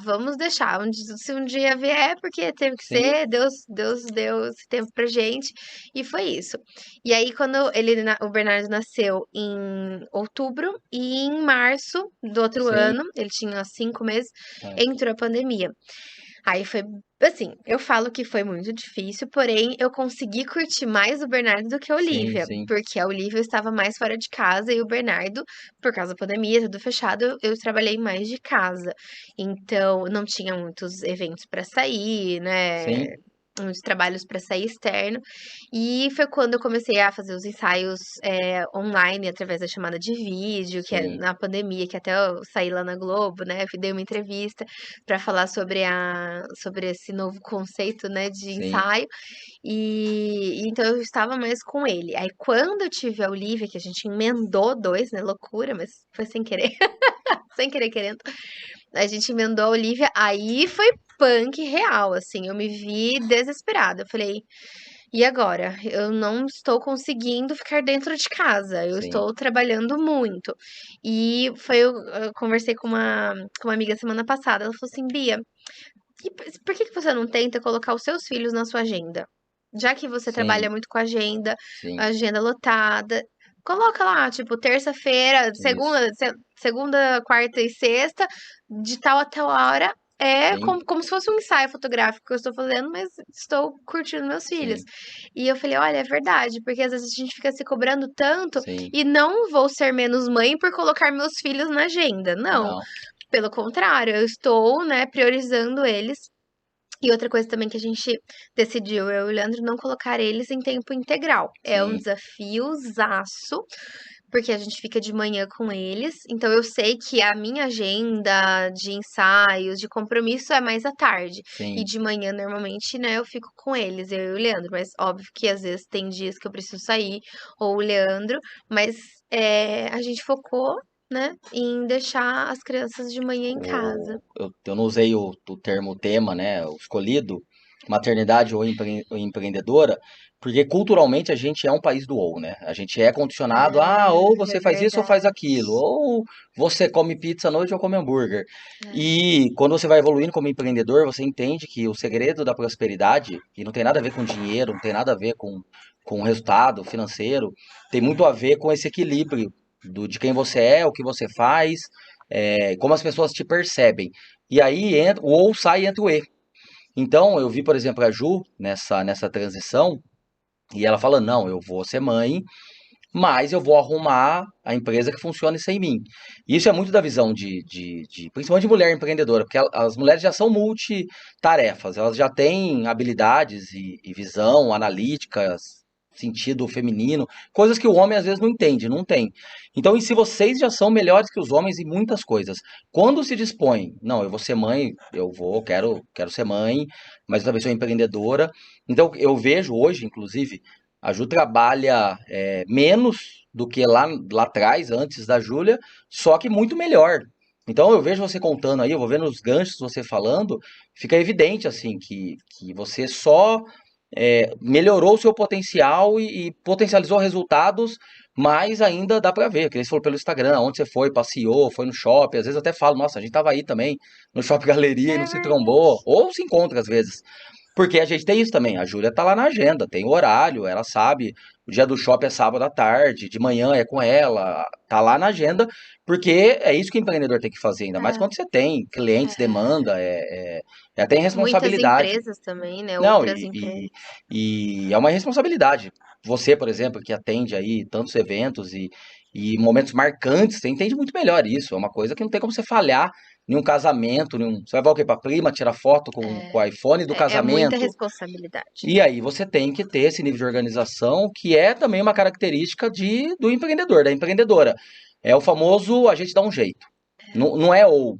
vamos deixar, se um dia vier, porque teve que sim, ser, Deus deu esse tempo pra gente, e foi isso. E aí, quando o Bernardo nasceu em outubro, e em março do outro sim, ano, ele tinha 5 meses, é, entrou a pandemia. Aí foi assim, eu falo que foi muito difícil, porém eu consegui curtir mais o Bernardo do que a sim, Olivia, sim, porque a Olivia estava mais fora de casa e o Bernardo, por causa da pandemia, tudo fechado, eu trabalhei mais de casa. Então, não tinha muitos eventos para sair, né? sim, Muitos trabalhos para sair externo. E foi quando eu comecei a fazer os ensaios online, através da chamada de vídeo, que é sim, na pandemia, que até eu saí lá na Globo, né? Dei uma entrevista para falar sobre esse novo conceito, né, de sim. ensaio. E então eu estava mais com ele. Aí quando eu tive a Olivia, que a gente emendou dois, né? Loucura, mas foi sem querer, sem querer querendo. A gente emendou a Olivia, aí foi punk real, assim. Eu me vi desesperada. Eu falei, e agora? Eu não estou conseguindo ficar dentro de casa. Eu Sim. estou trabalhando muito. E eu conversei com uma amiga semana passada. Ela falou assim, Bia, por que que você não tenta colocar os seus filhos na sua agenda? Já que você trabalha Sim, muito com sim, agenda lotada, coloca lá, tipo, terça-feira, isso. segunda, quarta e sexta, de tal a tal hora. É Sim, como se fosse um ensaio fotográfico que eu estou fazendo, mas estou curtindo meus filhos. sim, E eu falei, olha, é verdade, porque às vezes a gente fica se cobrando tanto sim. e não vou ser menos mãe por colocar meus filhos na agenda. Não, Não, pelo contrário, eu estou, né, priorizando eles. E outra coisa também que a gente decidiu, eu e o Leandro, não colocar eles em tempo integral. É um sim. desafiozaço, porque a gente fica de manhã com eles. Então eu sei que a minha agenda de ensaios, de compromisso é mais à tarde. E Sim. de manhã, normalmente, né, eu fico com eles, eu e o Leandro. Mas óbvio que às vezes tem dias que eu preciso sair, ou o Leandro, mas a gente focou, né, em deixar as crianças de manhã em casa. Eu não usei o termo tema, né? O escolhido, maternidade ou empreendedora, porque culturalmente a gente é um país do ou, né? A gente é condicionado a ou É você faz isso ou faz verdade. aquilo, ou você come pizza à noite ou come hambúrguer. É. E quando você vai evoluindo como empreendedor, você entende que o segredo da prosperidade, e não tem nada a ver com dinheiro, não tem nada a ver com resultado financeiro, tem muito a ver com esse equilíbrio de quem você é, o que você faz, como as pessoas te percebem. E aí entra, o ou sai e entra o e. Então, eu vi, por exemplo, a Ju nessa transição, e ela fala: não, eu vou ser mãe, mas eu vou arrumar a empresa que funcione sem mim. Isso é muito da visão principalmente de mulher empreendedora, porque as mulheres já são multitarefas, elas já têm habilidades e visão analíticas, sentido feminino, coisas que o homem às vezes não entende, não tem. Então, e se vocês já são melhores que os homens em muitas coisas, quando se dispõe, não, eu vou ser mãe, quero ser mãe, mas eu também sou empreendedora. Então, eu vejo hoje, inclusive, a Ju trabalha menos do que lá atrás, antes da Júlia, só que muito melhor. Então eu vejo você contando aí, eu vou vendo os ganchos você falando, fica evidente assim que você só melhorou o seu potencial e potencializou resultados, mas ainda dá pra ver, que você falou pelo Instagram, onde você foi, passeou, foi no shopping, às vezes eu até falo, nossa, a gente tava aí também no Shopping Galeria e não É se verdade. trombou, ou se encontra às vezes. Porque a gente tem isso também. A Júlia tá lá na agenda, tem o horário, ela sabe. O dia do shopping é sábado à tarde, de manhã é com ela, tá lá na agenda, porque é isso que o empreendedor tem que fazer, ainda mais É, quando você tem clientes, é. demanda, tem Muitas responsabilidade. empresas também, né? Não, Outras empresas. e é uma responsabilidade. Você, por exemplo, que atende aí tantos eventos e momentos marcantes, você entende muito melhor isso. É uma coisa que não tem como você falhar em um casamento, você vai falar o quê? Pra prima tirar foto com o iPhone do É muita casamento. responsabilidade. E aí você tem que ter esse nível de organização, que é também uma característica do empreendedor, da empreendedora. É o famoso a gente dá um jeito. Não, não é ou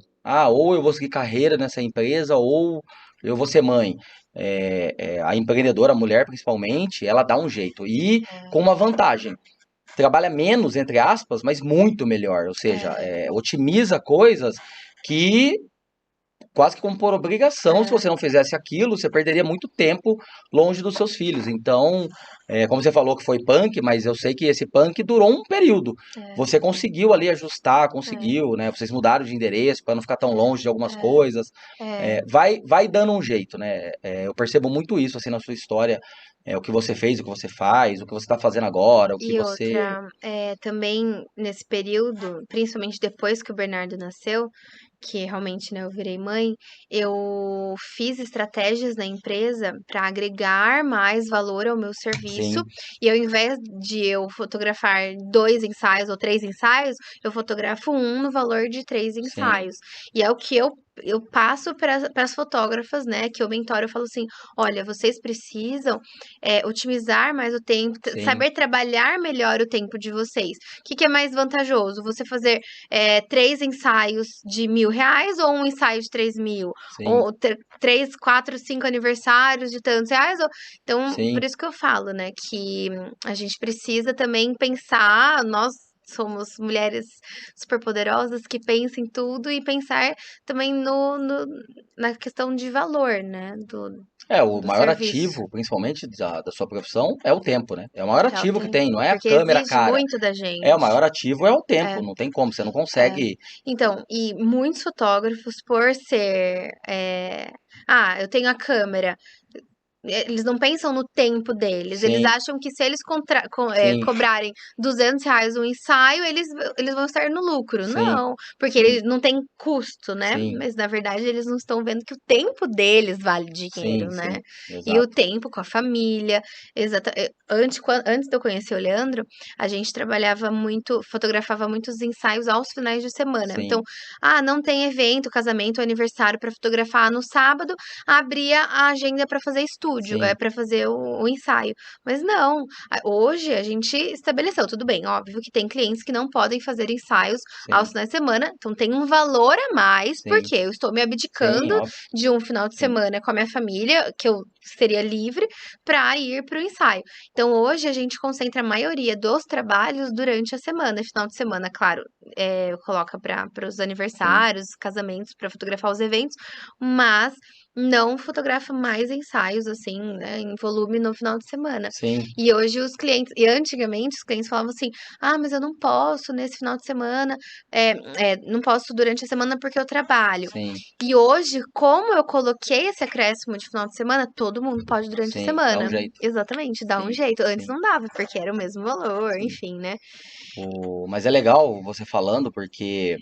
eu vou seguir carreira nessa empresa, ou eu vou ser mãe. A empreendedora, a mulher principalmente, ela dá um jeito. E com uma vantagem. Trabalha menos, entre aspas, mas muito melhor. Ou seja, É, otimiza coisas que quase que como por obrigação, se você não fizesse aquilo, você perderia muito tempo longe dos seus filhos. Então, como você falou que foi punk, mas eu sei que esse punk durou um período. É, Você conseguiu ali ajustar, é, conseguiu, né? Vocês mudaram de endereço para não ficar tão longe de algumas é, coisas. é. Vai dando um jeito, né? Eu percebo muito isso assim na sua história, o que você fez, o que você faz, o que você está fazendo agora, o que E você. outra, também nesse período, principalmente depois que o Bernardo nasceu, que realmente, né, eu virei mãe, eu fiz estratégias na empresa para agregar mais valor ao meu serviço. Sim, E ao invés de eu fotografar 2 ensaios ou 3 ensaios, eu fotografo um no valor de três sim, ensaios. E é o que eu passo para as fotógrafas, né, que eu mentoro, eu falo assim, olha, vocês precisam otimizar mais o tempo, sim, saber trabalhar melhor o tempo de vocês. O que é mais vantajoso? Você fazer 3 ensaios de R$ 1.000 ou um ensaio de 3.000? sim, Ou 3, 4, 5 aniversários de tantos reais? Então, por sim. isso que eu falo, né, que a gente precisa também pensar, nós somos mulheres superpoderosas que pensam em tudo e pensar também na questão de valor, né, O do maior serviço. ativo, principalmente da sua profissão, é o tempo, né? É o maior É o ativo que tempo. tem, não é a Porque câmera exige cara. muito da O gente. maior ativo é o tempo, É, não tem como, você não é. consegue. Então, e muitos fotógrafos, por ser. Eu tenho a câmera. Eles não pensam no tempo deles. Eles Sim, acham que se eles sim, cobrarem R$ 200 um ensaio, eles vão estar no lucro. sim, Não, porque sim, eles não têm custo, né? sim, Mas na verdade eles não estão vendo que o tempo deles vale dinheiro, sim, né? sim, E o exato. tempo com a família. Antes de eu conhecer o Leandro, a gente trabalhava muito, fotografava muitos ensaios aos finais de semana. Então, Sim, não tem evento, casamento, aniversário para fotografar no sábado, abria a agenda para fazer estúdio, sim, para fazer o ensaio. Mas não, hoje a gente estabeleceu, tudo bem, óbvio que tem clientes que não podem fazer ensaios aos sim, finais de semana, então tem um valor a mais, sim, porque eu estou me sim, abdicando óbvio, de um final de sim, semana com a minha família, que eu seria livre, para ir para o ensaio. Então hoje a gente concentra a maioria dos trabalhos durante a semana. Final de semana, claro, coloca para os sim, aniversários, casamentos, para fotografar os eventos, mas não fotografa mais ensaios, assim, né, em volume no final de semana. sim, E hoje os clientes, e antigamente os clientes falavam assim: mas eu não posso nesse final de semana, não posso durante a semana porque eu trabalho. sim, E hoje, como eu coloquei esse acréscimo de final de semana, todo mundo pode durante a sim, dá um semana. jeito. Exatamente, dá um Sim, jeito. Antes sim, não dava, porque era o mesmo valor, sim. enfim, né? Mas é legal você falando, porque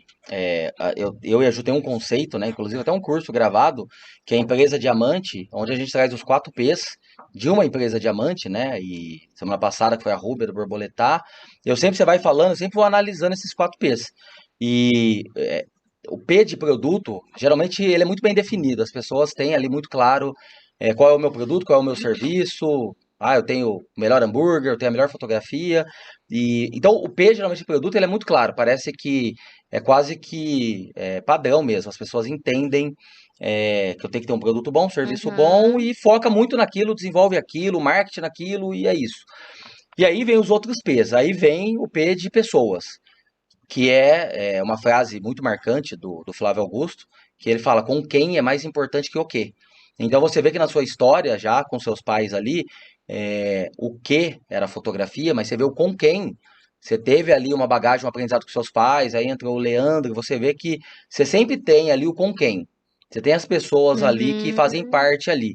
eu e a Ju tem um conceito, né? Inclusive até um curso gravado, que é a empresa diamante, onde a gente traz os 4 P's de uma empresa diamante, né? E semana passada, que foi a Ruber do Borboletar, eu sempre, você vai falando, eu sempre vou analisando esses 4 P's. E o P de produto, geralmente ele é muito bem definido, as pessoas têm ali muito claro qual é o meu produto, qual é o meu serviço. Eu tenho o melhor hambúrguer, eu tenho a melhor fotografia. Então o P geralmente de produto ele é muito claro, parece que é quase que padrão mesmo. As pessoas entendem que eu tenho que ter um produto bom, um serviço bom Uhum, e foca muito naquilo, desenvolve aquilo, marketing naquilo e é isso. E aí vem os outros P's, aí vem o P de pessoas, que é uma frase muito marcante do Flávio Augusto, que ele fala com quem é mais importante que o quê. Então você vê que na sua história, já com seus pais ali, o que era fotografia, mas você vê o com quem. Você teve ali uma bagagem, um aprendizado com seus pais, aí entrou o Leandro, você vê que você sempre tem ali o com quem. Você tem as pessoas ali que fazem uhum. parte ali.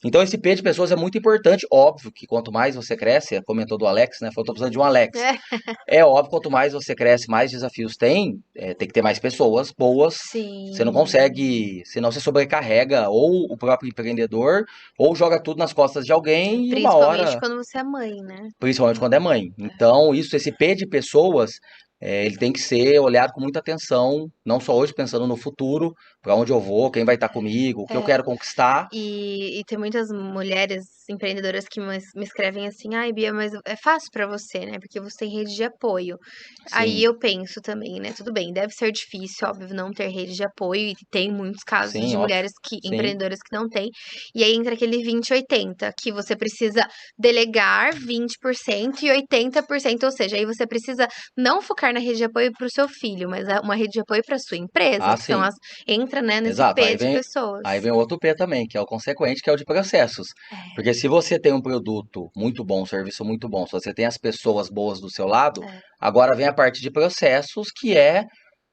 Então esse P de pessoas é muito importante. Óbvio que quanto mais você cresce, comentou do Alex, né? Falou, tô precisando de um Alex. É, É óbvio, quanto mais você cresce, mais desafios tem. Tem que ter mais pessoas boas. Você não sim. consegue, senão você sobrecarrega ou o próprio empreendedor, ou joga tudo nas costas de alguém e uma Principalmente hora, quando você é mãe, né? principalmente quando é mãe. Então, esse P de pessoas, ele tem que ser olhado com muita atenção, não só hoje, pensando no futuro, para onde eu vou, quem vai estar comigo, o que eu É, quero conquistar. e tem muitas mulheres, empreendedoras que me escrevem assim, ai, Bia, mas é fácil pra você, né? Porque você tem rede de apoio. Aí Sim, eu penso também, né? Tudo bem, deve ser difícil, óbvio, não ter rede de apoio, e tem muitos casos sim, de óbvio. mulheres que, Sim, empreendedoras que não têm. E aí entra aquele 20-80 que você precisa delegar 20% e 80%, ou seja, aí você precisa não focar na rede de apoio para o seu filho, mas uma rede de apoio para sua empresa, ah, que são sim. as entra, né, nesse Exato. P de pessoas. Aí vem outro P também, que é o consequente, que é o de processos. É, Porque se você tem um produto muito bom, um serviço muito bom, se você tem as pessoas boas do seu lado, é, agora vem a parte de processos, que é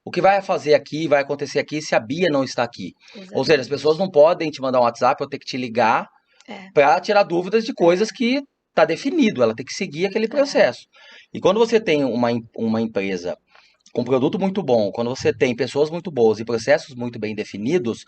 o que vai fazer aqui, vai acontecer aqui se a Bia não está aqui. Ou seja, as pessoas exatamente. não podem te mandar um WhatsApp ou ter que te ligar É, para tirar dúvidas de é, coisas que está definido, ela tem que seguir aquele é. processo. E quando você tem uma empresa com produto muito bom, quando você tem pessoas muito boas e processos muito bem definidos,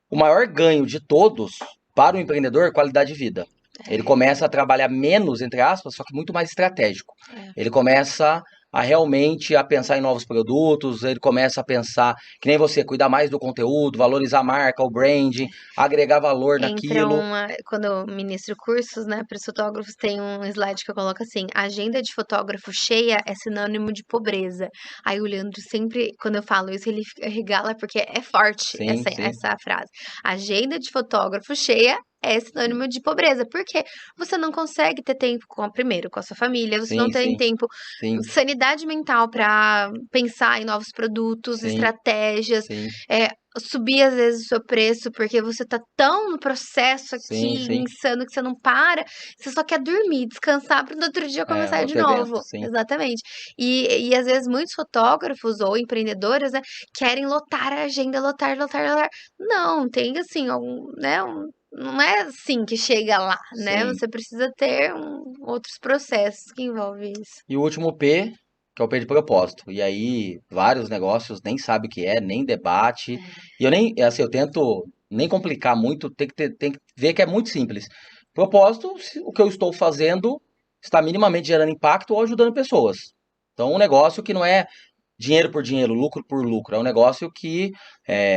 o maior ganho de todos para o empreendedor é qualidade de vida. Ele É, começa a trabalhar menos, entre aspas, só que muito mais estratégico. é. Ele começa a realmente a pensar em novos produtos, ele começa a pensar, que nem você, cuidar mais do conteúdo, valorizar a marca, o branding, agregar valor Entra naquilo. uma. Quando eu ministro cursos, né, para os fotógrafos, tem um slide que eu coloco assim: agenda de fotógrafo cheia é sinônimo de pobreza. Aí o Leandro sempre, quando eu falo isso, ele regala porque é forte Sim, sim, essa frase. Agenda de fotógrafo cheia é sinônimo de pobreza, porque você não consegue ter tempo com, primeiro, com a sua família, você não sim, tem sim, tempo, sim, sanidade mental para pensar em novos produtos, sim, estratégias, sim, é, subir às vezes o seu preço, porque você tá tão no processo sim, aqui, sim. insano, que você não para, você só quer dormir, descansar para no outro dia É, começar de outro evento, novo. sim. Exatamente. E às vezes muitos fotógrafos ou empreendedoras, né, querem lotar a agenda, lotar, lotar, lotar. Não, tem assim, algum, né, não é assim que chega lá, né? Sim. Você precisa ter outros processos que envolvem isso. E o último P, que é o P de propósito. E aí, vários negócios nem sabe o que é, nem debate. E eu nem, assim, eu tento nem complicar muito, tem que ver que é muito simples. Propósito, o que eu estou fazendo está minimamente gerando impacto ou ajudando pessoas. Então, um negócio que não é dinheiro por dinheiro, lucro por lucro. É um negócio que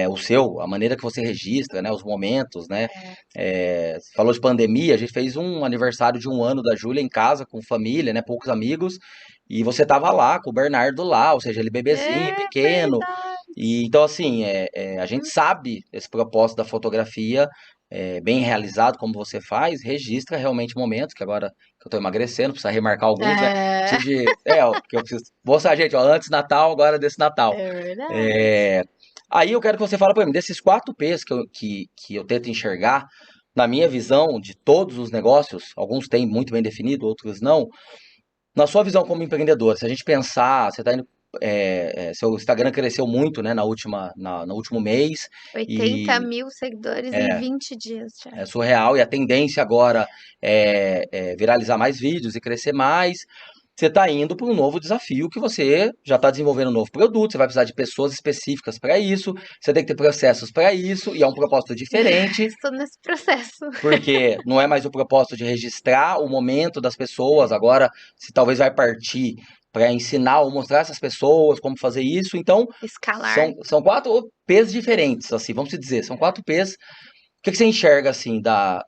o seu, a maneira que você registra, né, os momentos, né? Você falou de pandemia, a gente fez um aniversário de 1 ano da Júlia em casa, com família, né, poucos amigos, e você tava lá com o Bernardo lá, ou seja, ele bebezinho, É pequeno. verdade. E então, assim, a gente sabe esse propósito da fotografia. Bem realizado, como você faz, registra realmente momentos, que agora que eu tô emagrecendo, precisa remarcar alguns, né? É, Preciso de. Ó, que eu preciso. Mostrar, gente, ó, antes Natal, agora desse Natal. é verdade. É, aí eu quero que você fale para mim, desses 4 P's que eu tento enxergar, na minha visão de todos os negócios, alguns têm muito bem definido, outros não. Na sua visão como empreendedor, se a gente pensar, você está indo. Seu Instagram cresceu muito, né, no último mês, 80 e mil seguidores em 20 dias já. é surreal, e a tendência agora é viralizar mais vídeos e crescer mais. Você está indo para um novo desafio que você já está desenvolvendo um novo produto, você vai precisar de pessoas específicas para isso, você tem que ter processos para isso, e é um propósito diferente, Estou nesse processo. porque não é mais o propósito de registrar o momento das pessoas, agora se talvez vai partir para ensinar ou mostrar essas pessoas como fazer isso. Então, Escalar. são 4 P's diferentes, assim, vamos dizer, são 4 P's. O que você enxerga assim da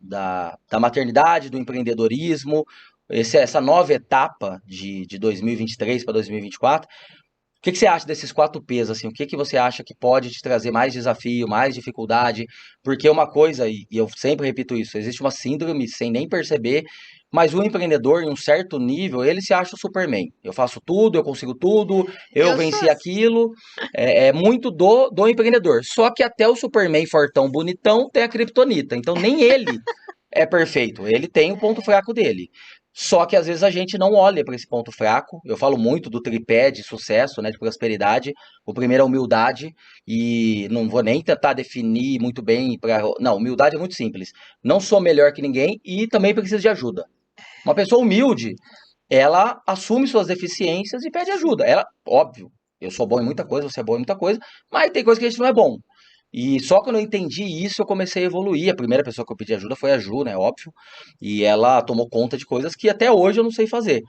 maternidade, do empreendedorismo, essa nova etapa de 2023 para 2024? O que você acha desses 4 P's, assim? O que você acha que pode te trazer mais desafio, mais dificuldade? Porque uma coisa, e eu sempre repito isso, existe uma síndrome sem nem perceber, mas o empreendedor, em um certo nível, ele se acha o Superman. Eu faço tudo, eu consigo tudo, eu Eu sou venci assim. aquilo. É muito do empreendedor. Só que até o Superman fortão, bonitão, tem a Kryptonita. Então nem ele é perfeito. Ele tem o ponto fraco dele. Só que às vezes a gente não olha para esse ponto fraco. Eu falo muito do tripé de sucesso, né, de prosperidade. O primeiro é humildade, e não vou nem tentar definir muito bem para. Não, humildade é muito simples. Não sou melhor que ninguém e também preciso de ajuda. Uma pessoa humilde, ela assume suas deficiências e pede Sim. ajuda. Ela, óbvio, eu sou bom em muita coisa, você é bom em muita coisa, mas tem coisa que a gente não é bom. E só quando eu entendi isso, eu comecei a evoluir. A primeira pessoa que eu pedi ajuda foi a Ju, né? Óbvio. E ela tomou conta de coisas que até hoje eu não sei fazer.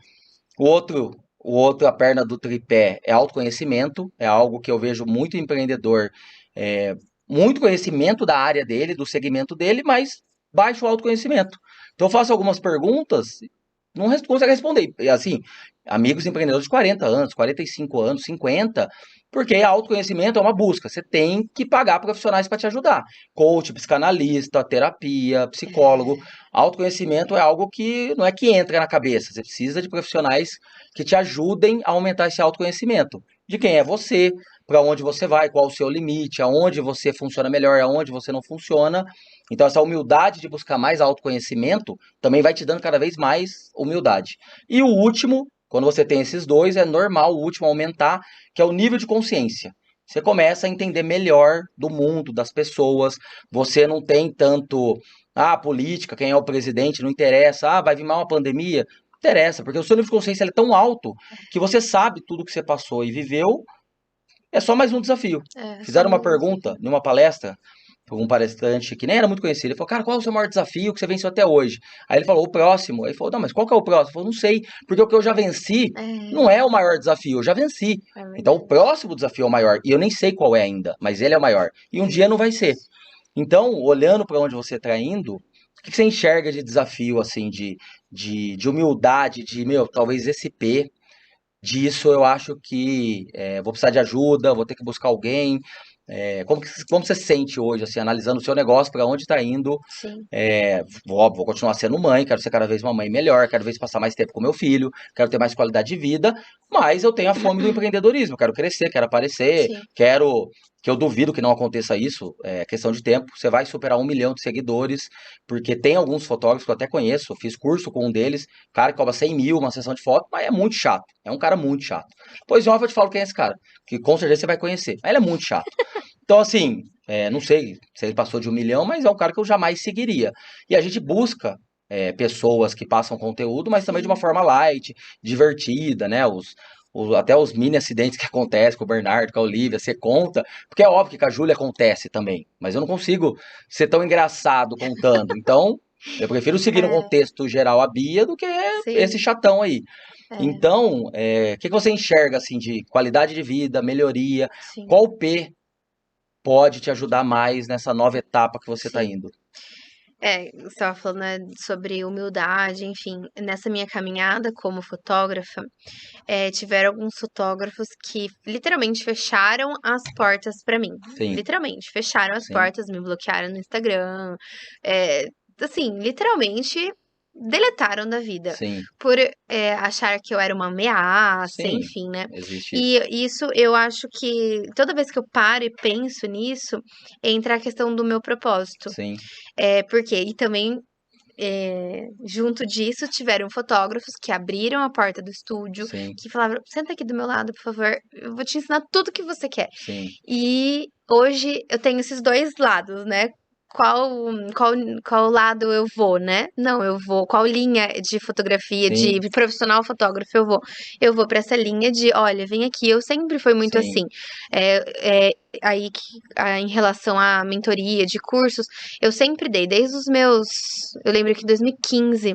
A perna do tripé é autoconhecimento. É algo que eu vejo muito empreendedor, é, muito conhecimento da área dele, do segmento dele, mas baixo autoconhecimento. Então eu faço algumas perguntas, não consegue responder. E assim, amigos empreendedores de 40 anos, 45 anos, 50, porque autoconhecimento é uma busca. Você tem que pagar profissionais para te ajudar. Coach, psicanalista, terapia, psicólogo. Autoconhecimento é algo que não é que entra na cabeça. Você precisa de profissionais que te ajudem a aumentar esse autoconhecimento. De quem é você, para onde você vai, qual o seu limite, aonde você funciona melhor, aonde você não funciona. Então, essa humildade de buscar mais autoconhecimento também vai te dando cada vez mais humildade. E o último, quando você tem esses dois, é normal o último aumentar, que é o nível de consciência. Você começa a entender melhor do mundo, das pessoas. Você não tem tanto, política, quem é o presidente, não interessa. Vai vir mal uma pandemia. Não interessa, porque o seu nível de consciência é tão alto que você sabe tudo que você passou e viveu. É só mais um desafio. Só Fizeram uma mais um pergunta desafio. numa palestra um palestrante que nem era muito conhecido. Ele falou, cara, qual é o seu maior desafio que você venceu até hoje? Aí ele falou, o próximo. Aí ele falou, não, mas qual que é o próximo? Ele falou, não sei, porque o que eu já venci É, não é o maior desafio, eu já venci. é Então o verdade. próximo desafio é o maior, e eu nem sei qual é ainda, mas ele é o maior. E um dia não vai ser. Então, olhando para onde você está indo, o que você enxerga de desafio, assim, de humildade, de, meu, talvez esse P, disso eu acho que vou precisar de ajuda, vou ter que buscar alguém. Como você se sente hoje, assim, analisando o seu negócio, para onde está indo? Sim, Vou continuar sendo mãe, quero ser cada vez uma mãe melhor, quero vez passar mais tempo com meu filho, quero ter mais qualidade de vida, mas eu tenho a fome do empreendedorismo, quero crescer, quero aparecer, sim, quero que eu duvido que não aconteça isso, é questão de tempo. Você vai superar 1 milhão de seguidores, porque tem alguns fotógrafos que eu até conheço, fiz curso com um deles, cara que cobra 100 mil uma sessão de foto, mas é muito chato, é um cara muito chato. Pois em off eu te falo quem é esse cara, que com certeza você vai conhecer, mas ele é muito chato. Então, assim, não sei se ele passou de 1 milhão, mas é um cara que eu jamais seguiria. E a gente busca pessoas que passam conteúdo, mas também de uma sim. forma light, divertida, né? Até os mini acidentes que acontecem com o Bernardo, com a Olivia, você conta, porque é óbvio que com a Júlia acontece também, mas eu não consigo ser tão engraçado contando. Então, eu prefiro seguir no É, contexto geral a Bia do que esse sim, chatão aí. é, Então, o que que você enxerga assim de qualidade de vida, melhoria? sim, Qual P pode te ajudar mais nessa nova etapa que você está sim. indo? Você estava falando, né, sobre humildade, enfim. Nessa minha caminhada como fotógrafa, tiveram alguns fotógrafos que literalmente fecharam as portas pra mim. Sim, Literalmente, fecharam as sim, portas, me bloquearam no Instagram. É, assim, literalmente deletaram da vida sim, por achar que eu era uma ameaça, sim, enfim, né? existe isso. E isso eu acho que toda vez que eu paro e penso nisso, entra a questão do meu propósito. Sim, Porque, e também junto disso, tiveram fotógrafos que abriram a porta do estúdio, sim, que falavam: senta aqui do meu lado, por favor, eu vou te ensinar tudo que você quer. sim, E hoje eu tenho esses dois lados, né? Qual, qual, qual lado eu vou, né? Não, eu vou. Qual linha de fotografia, de sim, profissional fotógrafo eu vou? Eu vou para essa linha de, olha, vem aqui. Eu sempre fui muito assim. sim, Aí, em relação à mentoria de cursos, eu sempre dei, desde os meus. Eu lembro que em 2015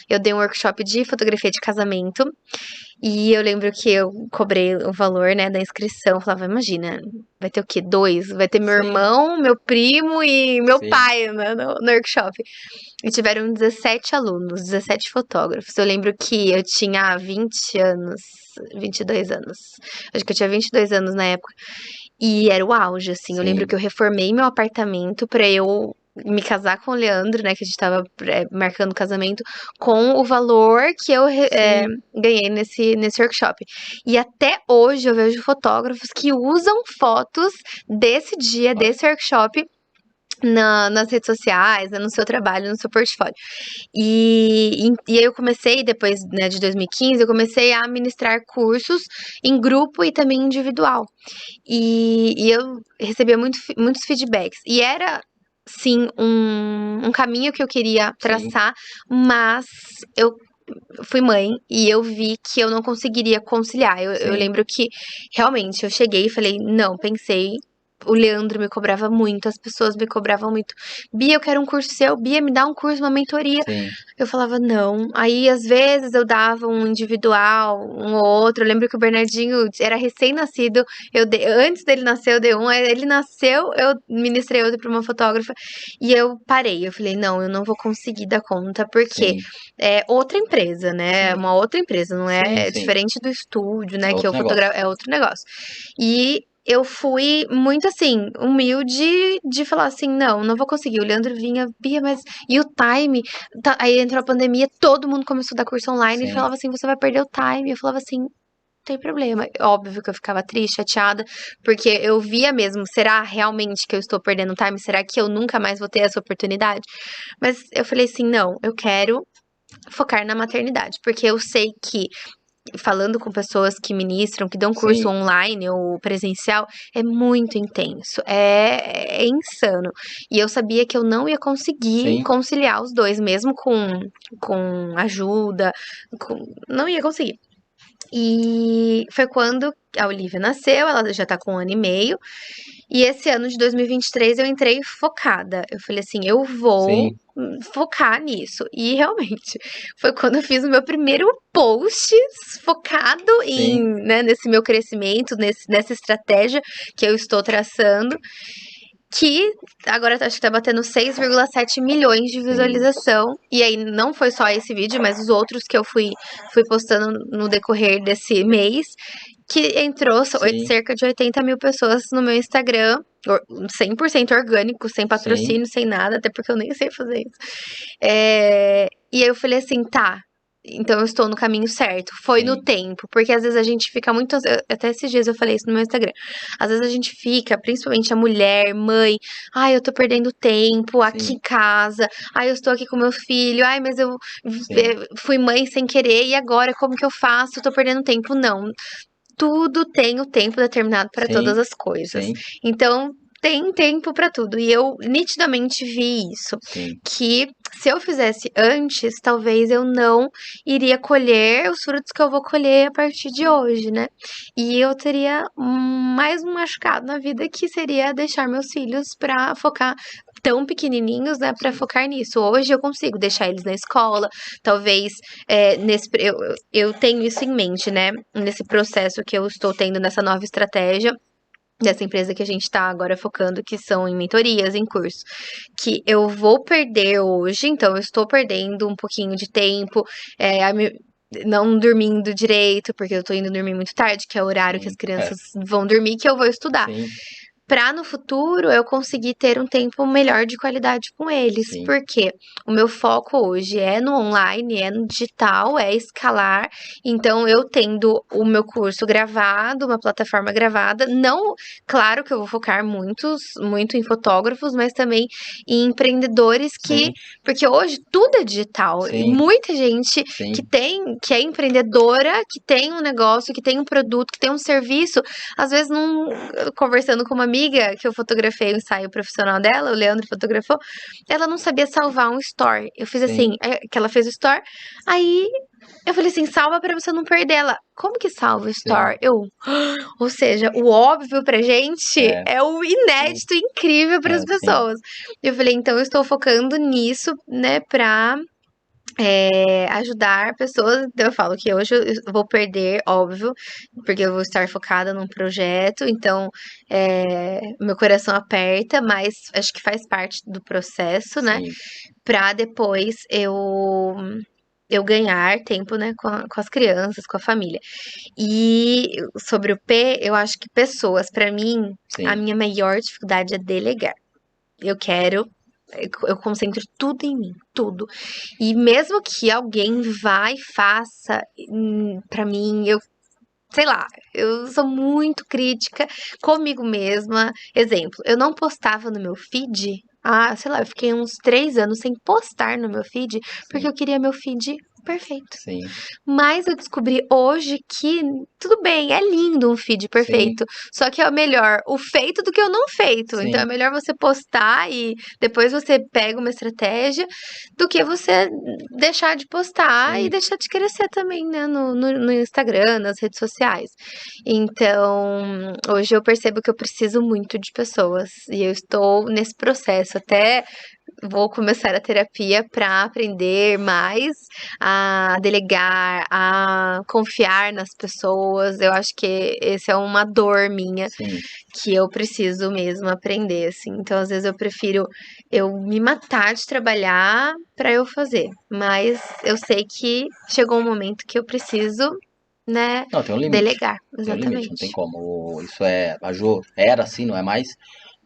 eu dei um workshop de fotografia de casamento. E eu lembro que eu cobrei o valor, né, da inscrição. Eu falava, imagina, vai ter o quê? Dois? Vai ter meu sim, irmão, meu primo e meu sim, pai, né, no workshop. E tiveram 17 alunos, 17 fotógrafos. Eu lembro que eu tinha 20 anos, 22 anos. Acho que eu tinha 22 anos na época. E era o auge, assim. Eu lembro sim, que eu reformei meu apartamento pra eu me casar com o Leandro, né? Que a gente tava marcando o casamento, com o valor que eu sim. ganhei nesse workshop. E até hoje eu vejo fotógrafos que usam fotos desse dia, Olha, desse workshop. Nas redes sociais, né, no seu trabalho, no seu portfólio. E aí eu comecei, depois, né, de 2015, eu comecei a ministrar cursos em grupo e também individual. E eu recebia muitos feedbacks. E era, sim, um caminho que eu queria sim, traçar, mas eu fui mãe e eu vi que eu não conseguiria conciliar. Eu sim, lembro que realmente eu cheguei e falei, não, pensei. o Leandro me cobrava muito, as pessoas me cobravam muito. Bia, eu quero um curso seu. Bia, me dá um curso, uma mentoria. sim, Eu falava não. Aí, às vezes, eu dava um individual, um ou outro. Eu lembro que o Bernardinho era recém-nascido. Antes dele nascer, eu dei um. Aí ele nasceu, eu ministrei outro para uma fotógrafa. E eu parei. Eu falei, não, eu não vou conseguir dar conta, porque sim, é outra empresa, né? É sim, uma outra empresa, não sim, é sim. diferente do estúdio, né? É Que eu outro negócio. fotografo, é outro negócio. E eu fui muito assim, humilde de falar assim, não, não vou conseguir. O Leandro vinha, Bia, mas e o time? Aí entrou a pandemia, todo mundo começou a dar curso online. Ele Sim, falava assim, você vai perder o time. Eu falava assim, não tem problema. Óbvio que eu ficava triste, chateada, porque eu via mesmo, será realmente que eu estou perdendo time? Será que eu nunca mais vou ter essa oportunidade? Mas eu falei assim, não, eu quero focar na maternidade, porque eu sei que falando com pessoas que ministram, que dão curso sim, online ou presencial, é muito intenso, é insano. E eu sabia que eu não ia conseguir sim, conciliar os dois, mesmo com ajuda, não ia conseguir. E foi quando a Olivia nasceu, ela já tá com 1 ano e meio, e esse ano de 2023 eu entrei focada. Eu falei assim, eu vou sim, focar nisso. E realmente, foi quando eu fiz o meu primeiro post focado sim, nesse meu crescimento, nessa estratégia que eu estou traçando, que agora acho que tá batendo 6,7 milhões de sim, visualização. E aí não foi só esse vídeo, mas os outros que eu fui postando no decorrer desse mês, que entrou sim, cerca de 80 mil pessoas no meu Instagram, 100% orgânico, sem sim, patrocínio, sem nada, até porque eu nem sei fazer isso. E aí eu falei assim, tá. Então eu estou no caminho certo. Foi no sim, tempo, porque às vezes a gente fica muito. Até esses dias eu falei isso no meu Instagram. Às vezes a gente fica, principalmente a mulher, mãe, ai, eu tô perdendo tempo aqui sim, em casa, ai, eu estou aqui com meu filho, ai, mas eu sim, fui mãe sem querer e agora como que eu faço? Eu tô perdendo tempo. Não, tudo tem o tempo determinado para todas sim, as coisas. sim, Então, tem tempo para tudo. E eu nitidamente vi isso. sim, Que se eu fizesse antes, talvez eu não iria colher os frutos que eu vou colher a partir de hoje, né? E eu teria mais um machucado na vida que seria deixar meus filhos para focar tão pequenininhos, né, para sim, focar nisso. Hoje eu consigo deixar eles na escola, talvez eu tenho isso em mente, né, nesse processo que eu estou tendo nessa nova estratégia dessa empresa que a gente está agora focando, que são em mentorias, em curso, que eu vou perder hoje, então eu estou perdendo um pouquinho de tempo, não dormindo direito, porque eu tô indo dormir muito tarde, que é o horário que as sim, é, crianças vão dormir, que eu vou estudar. sim, Pra no futuro eu conseguir ter um tempo melhor de qualidade com eles, sim, porque o meu foco hoje é no online, é no digital, é escalar. Então, eu tendo o meu curso gravado, uma plataforma gravada, não, claro que eu vou focar muito em fotógrafos, mas também em empreendedores sim, porque hoje tudo é digital. E sim, muita gente sim, que é empreendedora, que tem um negócio, que tem um produto, que tem um serviço, às vezes não, conversando com uma amiga que eu fotografei o ensaio profissional dela, o Leandro fotografou, ela não sabia salvar um store. Eu fiz assim, sim, que ela fez o store, aí eu falei assim, salva pra você não perder ela. Como que salva o sim, store? Ou seja, o óbvio pra gente é, é o sim, inédito incrível para as é, sim, pessoas. Eu falei, então eu estou focando nisso, né, pra ajudar pessoas. Então eu falo que hoje eu vou perder, óbvio, porque eu vou estar focada num projeto, então meu coração aperta, mas acho que faz parte do processo, né? sim, Pra depois eu ganhar tempo, né, com as crianças, com a família. E sobre o P, eu acho que pessoas, pra mim, a sim, minha maior dificuldade é delegar. Eu quero, eu concentro tudo em mim, tudo. E mesmo que alguém vá e faça pra mim, eu sei lá, eu sou muito crítica comigo mesma. Exemplo, eu não postava no meu feed. Ah, sei lá, eu fiquei uns 3 anos sem postar no meu feed, porque sim, eu queria meu feed perfeito. Sim, Mas eu descobri hoje que tudo bem, é lindo um feed sim, perfeito. Só que é melhor o feito do que o não feito. Então é sim, melhor você postar e depois você pega uma estratégia do que você deixar de postar e sim. deixar de crescer também, né? No Instagram, nas redes sociais. Então, hoje eu percebo que eu preciso muito de pessoas. E eu estou nesse processo. Até vou começar a terapia para aprender mais a delegar, a confiar nas pessoas. Eu acho que esse é uma dor minha Sim. que eu preciso mesmo aprender, assim. Então, às vezes eu prefiro eu me matar de trabalhar para eu fazer, mas eu sei que chegou um momento que eu preciso, né, Não, tem um limite. delegar. Tem um limite, não tem Exatamente. como. Isso é. A Jo era assim, não é mais.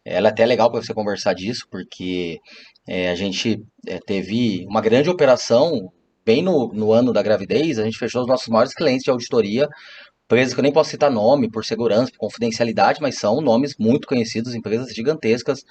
Ela é até legal para você conversar disso, porque a gente teve uma grande operação bem no ano da gravidez. A gente fechou os nossos maiores clientes de auditoria, empresas que eu nem posso citar nome, por segurança, por confidencialidade, mas são nomes muito conhecidos, empresas gigantescas,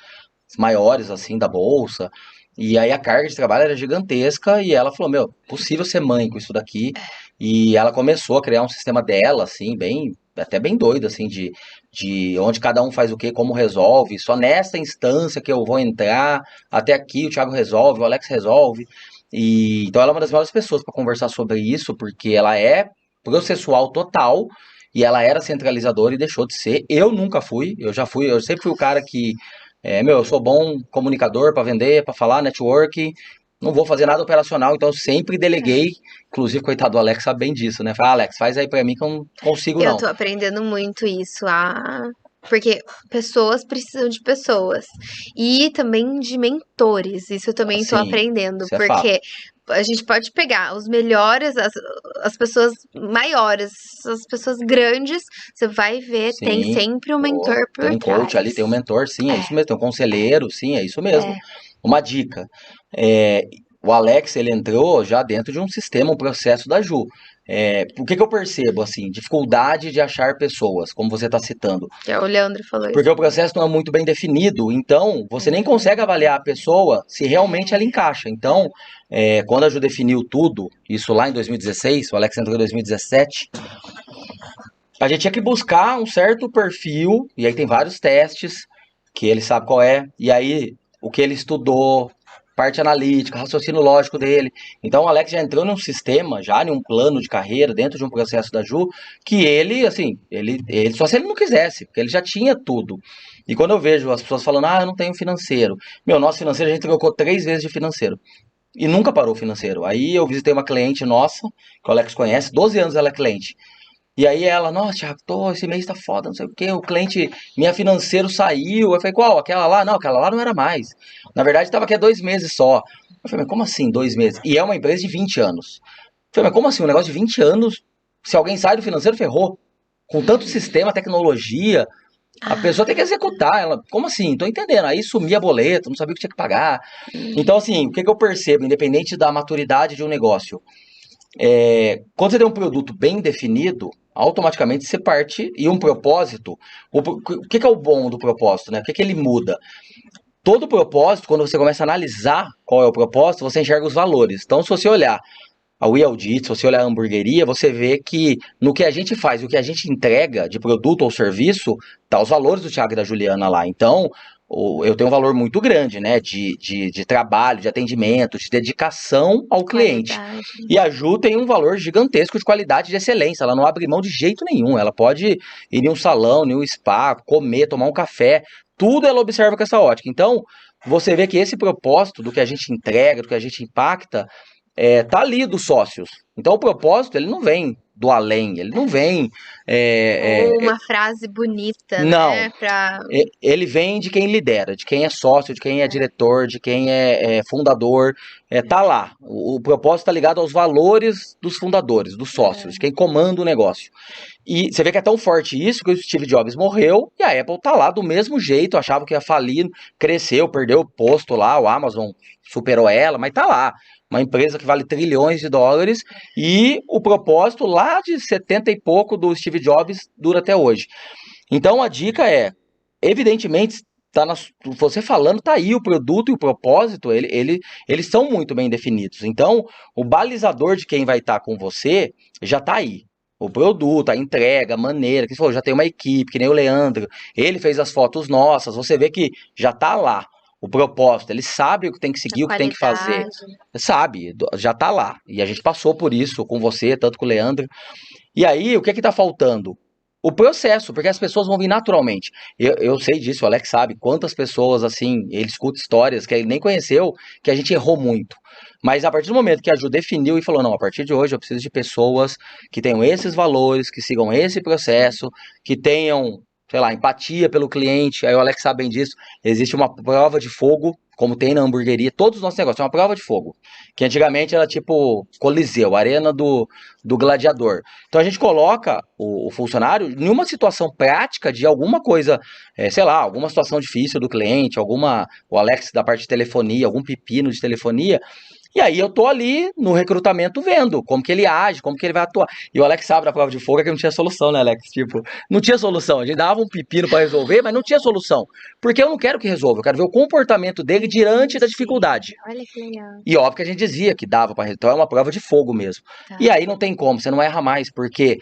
maiores assim da bolsa. E aí a carga de trabalho era gigantesca e ela falou: Meu, possível ser mãe com isso daqui. E ela começou a criar um sistema dela, assim, bem, até bem doido, assim, de onde cada um faz o que, como resolve. Só nessa instância que eu vou entrar, até aqui o Thiago resolve, o Alex resolve. E então ela é uma das melhores pessoas para conversar sobre isso, porque ela é processual total. E ela era centralizadora e deixou de ser. Eu nunca fui. Eu já fui. Eu sempre fui o cara que eu sou bom comunicador para vender, para falar, network. Não vou fazer nada operacional, então eu sempre deleguei. Inclusive, coitado do Alex sabe bem disso, né? Fala, Alex, faz aí pra mim que eu não consigo, Eu não. tô aprendendo muito isso, porque pessoas precisam de pessoas e também de mentores. Isso eu também tô Assim, aprendendo, isso é fato. porque a gente pode pegar os melhores, as pessoas maiores, as pessoas grandes, você vai ver, tem Sim, sempre um pô, mentor tem por um coach trás. ali, tem um mentor, sim, é É, isso mesmo. Tem um conselheiro, sim, é isso mesmo. é. Uma dica. é, o Alex, ele entrou já dentro de um sistema, um processo da Ju. O que que eu percebo, assim? Dificuldade de achar pessoas, como você está citando. Já o Leandro falou Porque isso. o processo não é muito bem definido, então você nem consegue avaliar a pessoa se realmente ela encaixa. Então, quando a Ju definiu tudo, isso lá em 2016, o Alex entrou em 2017, a gente tinha que buscar um certo perfil, e aí tem vários testes que ele sabe qual é, e aí o que ele estudou, parte analítica, raciocínio lógico dele. Então o Alex já entrou num sistema, já em um plano de carreira, dentro de um processo da Ju, que ele, assim, ele só se ele não quisesse, porque ele já tinha tudo. E quando eu vejo as pessoas falando, eu não tenho financeiro. Meu, nosso financeiro, a gente trocou 3 vezes de financeiro. E nunca parou o financeiro. Aí eu visitei uma cliente nossa, que o Alex conhece, 12 anos ela é cliente. E aí ela, nossa, Thiago, esse mês tá foda, não sei o quê, o cliente, minha financeiro saiu. Eu falei, qual? Aquela lá? Não, aquela lá não era mais. Na verdade, tava aqui há 2 meses só. Eu falei, mas como assim 2 meses? E é uma empresa de 20 anos. Eu falei, mas como assim, um negócio de 20 anos, se alguém sai do financeiro, ferrou. Com tanto sistema, tecnologia, a Ah, pessoa tem que executar. Ela, como assim? Tô entendendo. Aí sumia boleto, não sabia o que tinha que pagar. Então, assim, o que que eu percebo, independente da maturidade de um negócio? Quando você tem um produto bem definido, automaticamente você parte e um propósito. O que que é o bom do propósito, né? O que que ele muda? Todo propósito, quando você começa a analisar qual é o propósito, você enxerga os valores. Então, se você olhar a We Audit, se você olhar a hamburgueria, você vê que no que a gente faz, o que a gente entrega de produto ou serviço, tá os valores do Thiago e da Juliana lá. Então, eu tenho um valor muito grande, né? De trabalho, de atendimento, de dedicação ao cliente. qualidade. E a Ju tem um valor gigantesco de qualidade e de excelência. Ela não abre mão de jeito nenhum. Ela pode ir em um salão, em um spa, comer, tomar um café. Tudo ela observa com essa ótica. Então, você vê que esse propósito do que a gente entrega, do que a gente impacta, tá ali dos sócios. Então o propósito ele não vem do além, ele não vem. Ou é, é, uma frase bonita, não, né? Pra. ele vem de quem lidera, de quem é sócio, de quem é diretor, de quem é fundador. Tá lá. O propósito está ligado aos valores dos fundadores, dos sócios, de quem comanda o negócio. E você vê que é tão forte isso que o Steve Jobs morreu e a Apple tá lá do mesmo jeito, achava que ia falir, cresceu, perdeu o posto lá, o Amazon superou ela, mas tá lá. Uma empresa que vale trilhões de dólares e o propósito lá de 70 e pouco do Steve Jobs dura até hoje. Então a dica é, evidentemente, você falando, tá aí o produto e o propósito, eles são muito bem definidos. Então, o balizador de quem vai estar com você já tá aí. O produto, a entrega, a maneira, que você falou, já tem uma equipe, que nem o Leandro, ele fez as fotos nossas, você vê que já tá lá. O propósito, ele sabe o que tem que A seguir, o que tem que fazer, qualidade. sabe, já tá lá. E a gente passou por isso com você, tanto com o Leandro. E aí, o que é que tá faltando? O processo, porque as pessoas vão vir naturalmente. Eu sei disso, o Alex sabe quantas pessoas, assim, ele escuta histórias que ele nem conheceu, que a gente errou muito. Mas a partir do momento que a Ju definiu e falou, não, a partir de hoje eu preciso de pessoas que tenham esses valores, que sigam esse processo, que tenham, sei lá, empatia pelo cliente, aí o Alex sabe bem disso, existe uma prova de fogo, como tem na hamburgueria, todos os nossos negócios, é uma prova de fogo, que antigamente era tipo Coliseu, arena do gladiador. Então a gente coloca o funcionário em uma situação prática de alguma coisa, sei lá, alguma situação difícil do cliente, o Alex da parte de telefonia, algum pepino de telefonia, e aí eu tô ali no recrutamento vendo como que ele age, como que ele vai atuar. E o Alex sabe da prova de fogo que não tinha solução, né, Alex? Tipo, não tinha solução. A gente dava um pepino pra resolver, mas não tinha solução. Porque eu não quero que resolva, eu quero ver o comportamento dele diante da Sim, dificuldade. olha que legal. E óbvio que a gente dizia que dava para resolver, então é uma prova de fogo mesmo. E Tá. aí não tem como, você não erra mais, porque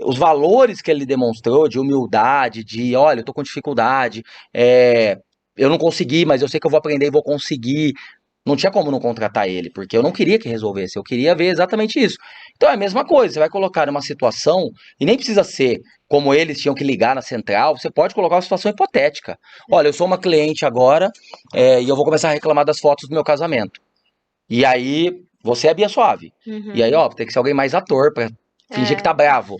os valores que ele demonstrou de humildade, de olha, eu tô com dificuldade, eu não consegui, mas eu sei que eu vou aprender e vou conseguir. Não tinha como não contratar ele, porque eu não queria que resolvesse, eu queria ver exatamente isso. Então é a mesma coisa, você vai colocar numa situação, e nem precisa ser como eles tinham que ligar na central, você pode colocar uma situação hipotética. Olha, eu sou uma cliente agora, e eu vou começar a reclamar das fotos do meu casamento. E aí, você é Bia Suave. E aí, Uhum. ó, tem que ser alguém mais ator pra fingir que É, tá bravo.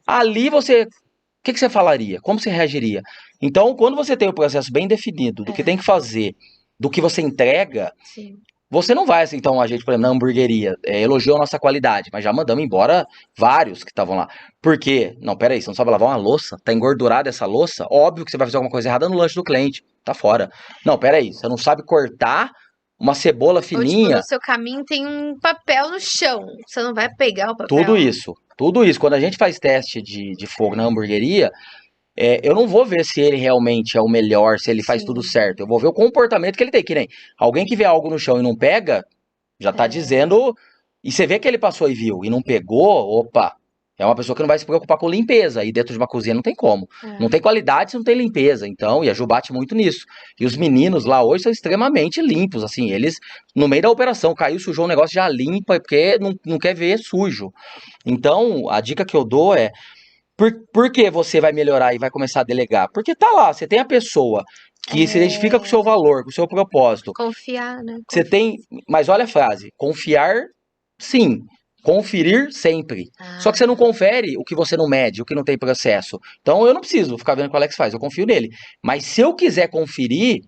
Ali você. O que que você falaria? Como você reagiria? Então, quando você tem o processo bem definido do que tem é, que fazer, do que você entrega, sim. você não vai assim, então, a gente, por exemplo, na hamburgueria, elogiou a nossa qualidade, mas já mandamos embora vários que estavam lá. Por quê? Não, peraí, você não sabe lavar uma louça? Tá engordurada essa louça? Óbvio que você vai fazer alguma coisa errada no lanche do cliente. Tá fora. Não, peraí, você não sabe cortar uma cebola Ou tipo, no fininha? seu caminho tem um papel no chão. Você não vai pegar o Tudo papel. isso. Tudo isso. Quando a gente faz teste de fogo na hamburgueria, eu não vou ver se ele realmente é o melhor, se ele faz tudo Sim. certo. Eu vou ver o comportamento que ele tem. Que nem alguém que vê algo no chão e não pega, já tá É, dizendo. E você vê que ele passou e viu e não pegou, opa. É uma pessoa que não vai se preocupar com limpeza. E dentro de uma cozinha não tem como. Não é. tem qualidade se não tem limpeza. Então, e a Ju bate muito nisso. E os meninos lá hoje são extremamente limpos. Assim, eles, no meio da operação, caiu, sujou o negócio, já limpa, porque não quer ver sujo. Então, a dica que eu dou é: por que você vai melhorar e vai começar a delegar? Porque tá lá, você tem a pessoa que se identifica com o seu É, valor, com o seu propósito. confiar, né? Você tem, mas olha a frase, confiar, sim, conferir sempre. Só que você não Ah, confere o que você não mede, o que não tem processo. Então eu não preciso ficar vendo o que o Alex faz, eu confio nele. Mas se eu quiser conferir,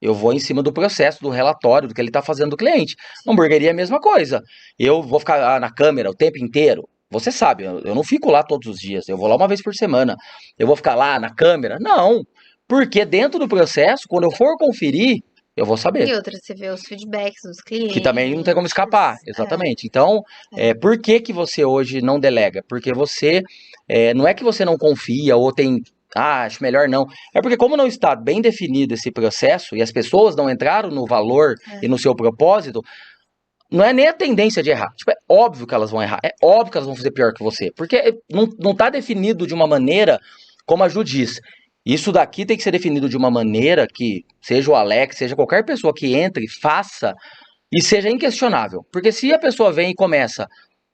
eu vou em cima do processo, do relatório, do que ele está fazendo do cliente. sim. Hamburgueria é a mesma coisa. Eu vou ficar na câmera o tempo inteiro. Você sabe, eu não fico lá todos os dias, eu vou lá uma vez por semana. Eu vou ficar lá na câmera? Não. Porque dentro do processo, quando eu for conferir, eu vou saber. E outra, você vê os feedbacks dos Que também não tem como escapar, clientes. exatamente. Então, É. por que que você hoje não delega? Porque você, não é que você não confia ou tem, acho melhor não. É porque como não está bem definido esse processo e as pessoas não entraram no valor e no seu propósito, não é nem a tendência de errar. Tipo, é óbvio que elas vão errar, é óbvio que elas vão fazer pior que você, porque não está definido de uma maneira como a Ju diz. Isso daqui tem que ser definido de uma maneira que, seja o Alex, seja qualquer pessoa que entre, faça e seja inquestionável. Porque se a pessoa vem e começa,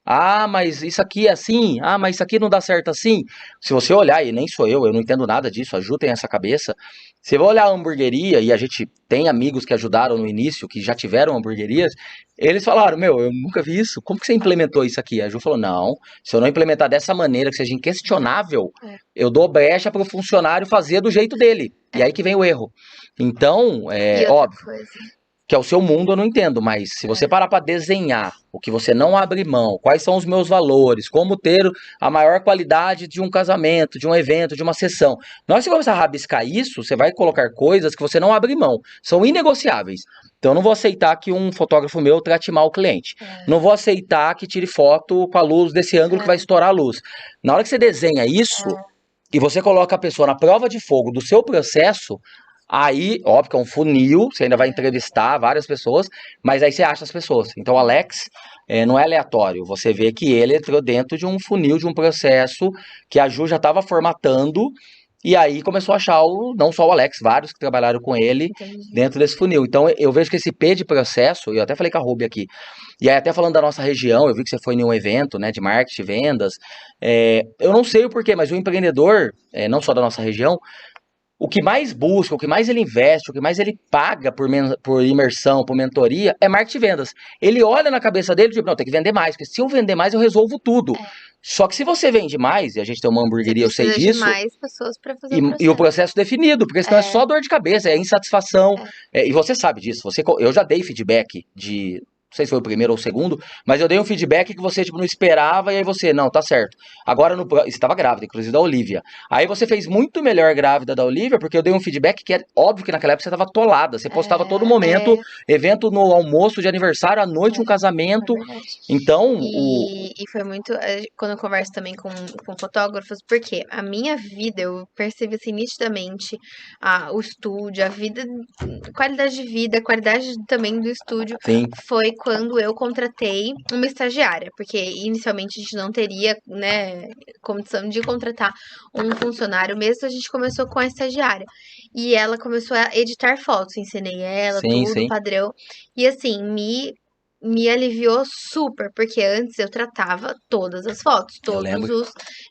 ah, mas isso aqui é assim, ah, mas isso aqui não dá certo assim. Se você olhar, e nem sou eu não entendo nada disso, a Ju tem essa cabeça. Você vai olhar a hamburgueria, e a gente tem amigos que ajudaram no início, que já tiveram hamburguerias, eles falaram, meu, eu nunca vi isso, como que você implementou isso aqui? A Ju falou, não, se eu não implementar dessa maneira, que seja inquestionável, É, eu dou brecha para o funcionário fazer do jeito dele. E aí é. que vem o erro. Então, E outra óbvio, coisa. que é o seu mundo, eu não entendo, mas se você É, parar para desenhar o que você não abre mão, quais são os meus valores, como ter a maior qualidade de um casamento, de um evento, de uma sessão. Na hora que você começar a rabiscar isso, você vai colocar coisas que você não abre mão, são inegociáveis. Então eu não vou aceitar que um fotógrafo meu trate mal o cliente. é, Não vou aceitar que tire foto com a luz desse ângulo que vai é, estourar a luz. Na hora que você desenha isso e você coloca a pessoa na prova de fogo do seu processo, Aí, óbvio que é um funil, você ainda vai entrevistar várias pessoas, mas aí você acha as pessoas. Então, o Alex não é aleatório. Você vê que ele entrou dentro de um funil, de um processo que a Ju já estava formatando, e aí começou a achar não só o Alex, vários que trabalharam com ele Entendi. dentro desse funil. Então, eu vejo que esse P de processo, e eu até falei com a Ruby aqui, e aí até falando da nossa região, eu vi que você foi em um evento, né, de marketing, vendas, eu não sei o porquê, mas o empreendedor, não só da nossa região, o que mais busca, o que mais ele investe, o que mais ele paga por imersão, por mentoria, é marketing e vendas. Ele olha na cabeça dele e diz, não, tem que vender mais, porque se eu vender mais, eu resolvo tudo. É, Só que se você vende mais, e a gente tem uma você hamburgueria, eu sei precisa de disso, mais pessoas para fazer o e o processo. processo definido, porque senão é É, só dor de cabeça, é insatisfação. é. E você sabe disso. Eu já dei feedback de. Não sei se foi o primeiro ou o segundo, mas eu dei um feedback que você tipo, não esperava, e aí você, não, tá certo. Agora, você estava grávida, inclusive da Olivia. Aí você fez muito melhor grávida da Olivia, porque eu dei um feedback que é óbvio que naquela época você estava atolada. Você postava a todo momento, É, evento no almoço de aniversário, à noite um é casamento. verdade. Então, E foi muito. Quando eu converso também com fotógrafos, porque a minha vida, eu percebi assim nitidamente o estúdio, a vida, qualidade de vida, qualidade também do estúdio, sim, foi quando eu contratei uma estagiária, porque inicialmente a gente não teria, né, condição de contratar um funcionário, mesmo a gente começou com a estagiária. E ela começou a editar fotos, ensinei ela sim, tudo, sim. padrão. E assim, me aliviou super, porque antes eu tratava todas as fotos, Eu todos lembro.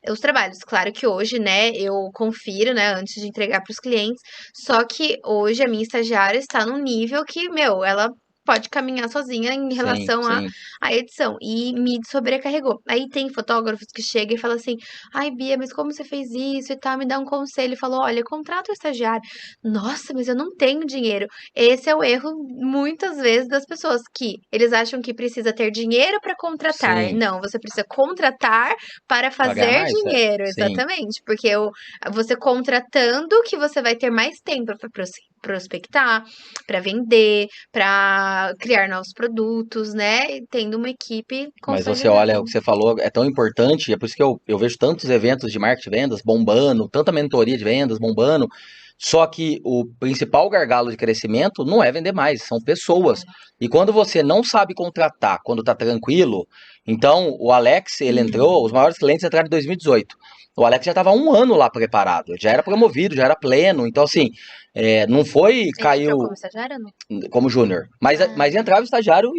os trabalhos. Claro que hoje, né, eu confiro, né, antes de entregar para os clientes, só que hoje a minha estagiária está num nível que, meu, ela pode caminhar sozinha em Sim, relação sim. à edição, e me sobrecarregou. Aí tem fotógrafos que chegam e falam assim, ai, Bia, mas como você fez isso e tal, me dá um conselho. Falou, olha, contrata o estagiário. Nossa, mas eu não tenho dinheiro. Esse é o erro, muitas vezes, das pessoas, que eles acham que precisa ter dinheiro para contratar. Sim. Não, você precisa contratar para Pra ganhar fazer mais? dinheiro, Sim. exatamente. Porque você contratando que você vai ter mais tempo para prospectar, para vender, para criar novos produtos, né? E tendo uma equipe Mas você olha, consolidada. o que você falou é tão importante, é por isso que eu vejo tantos eventos de marketing e vendas bombando, tanta mentoria de vendas bombando, só que o principal gargalo de crescimento não é vender mais, são pessoas. E quando você não sabe contratar, quando tá tranquilo, então o Alex, ele entrou, os Uhum. maiores clientes entraram em 2018. O Alex já estava 1 ano lá preparado, ele já era promovido, já era pleno, então assim, não foi, Ele entrou caiu como estagiário ou não? como júnior. Mas Ah, entrava estagiário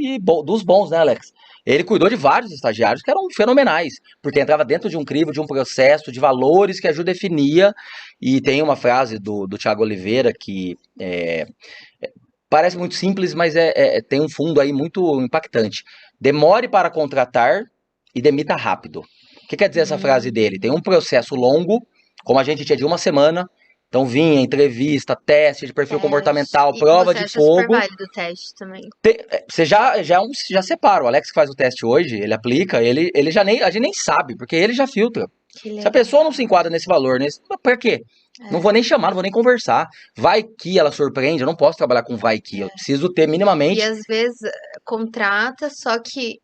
dos bons, né, Alex? Ele cuidou de vários estagiários que eram fenomenais, porque entrava dentro de um crivo, de um processo, de valores que a Ju definia. E tem uma frase do Thiago Oliveira que parece muito simples, mas tem um fundo aí muito impactante. Demore para contratar e demita rápido. O que quer dizer essa frase dele? Tem um processo longo, como a gente tinha de 1 semana. Então vinha entrevista, teste de perfil teste. comportamental, E prova você de acha super fogo. válido o teste também. Você já separa. O Alex que faz o teste hoje, ele aplica, ele já nem, a gente nem sabe, porque ele já filtra. Que Se a pessoa não legal. se enquadra nesse valor, pra quê? Não vou É, nem chamar, não vou nem conversar. Vai que ela surpreende, eu não posso trabalhar com vai que. Eu é. preciso ter E minimamente. às vezes contrata, só que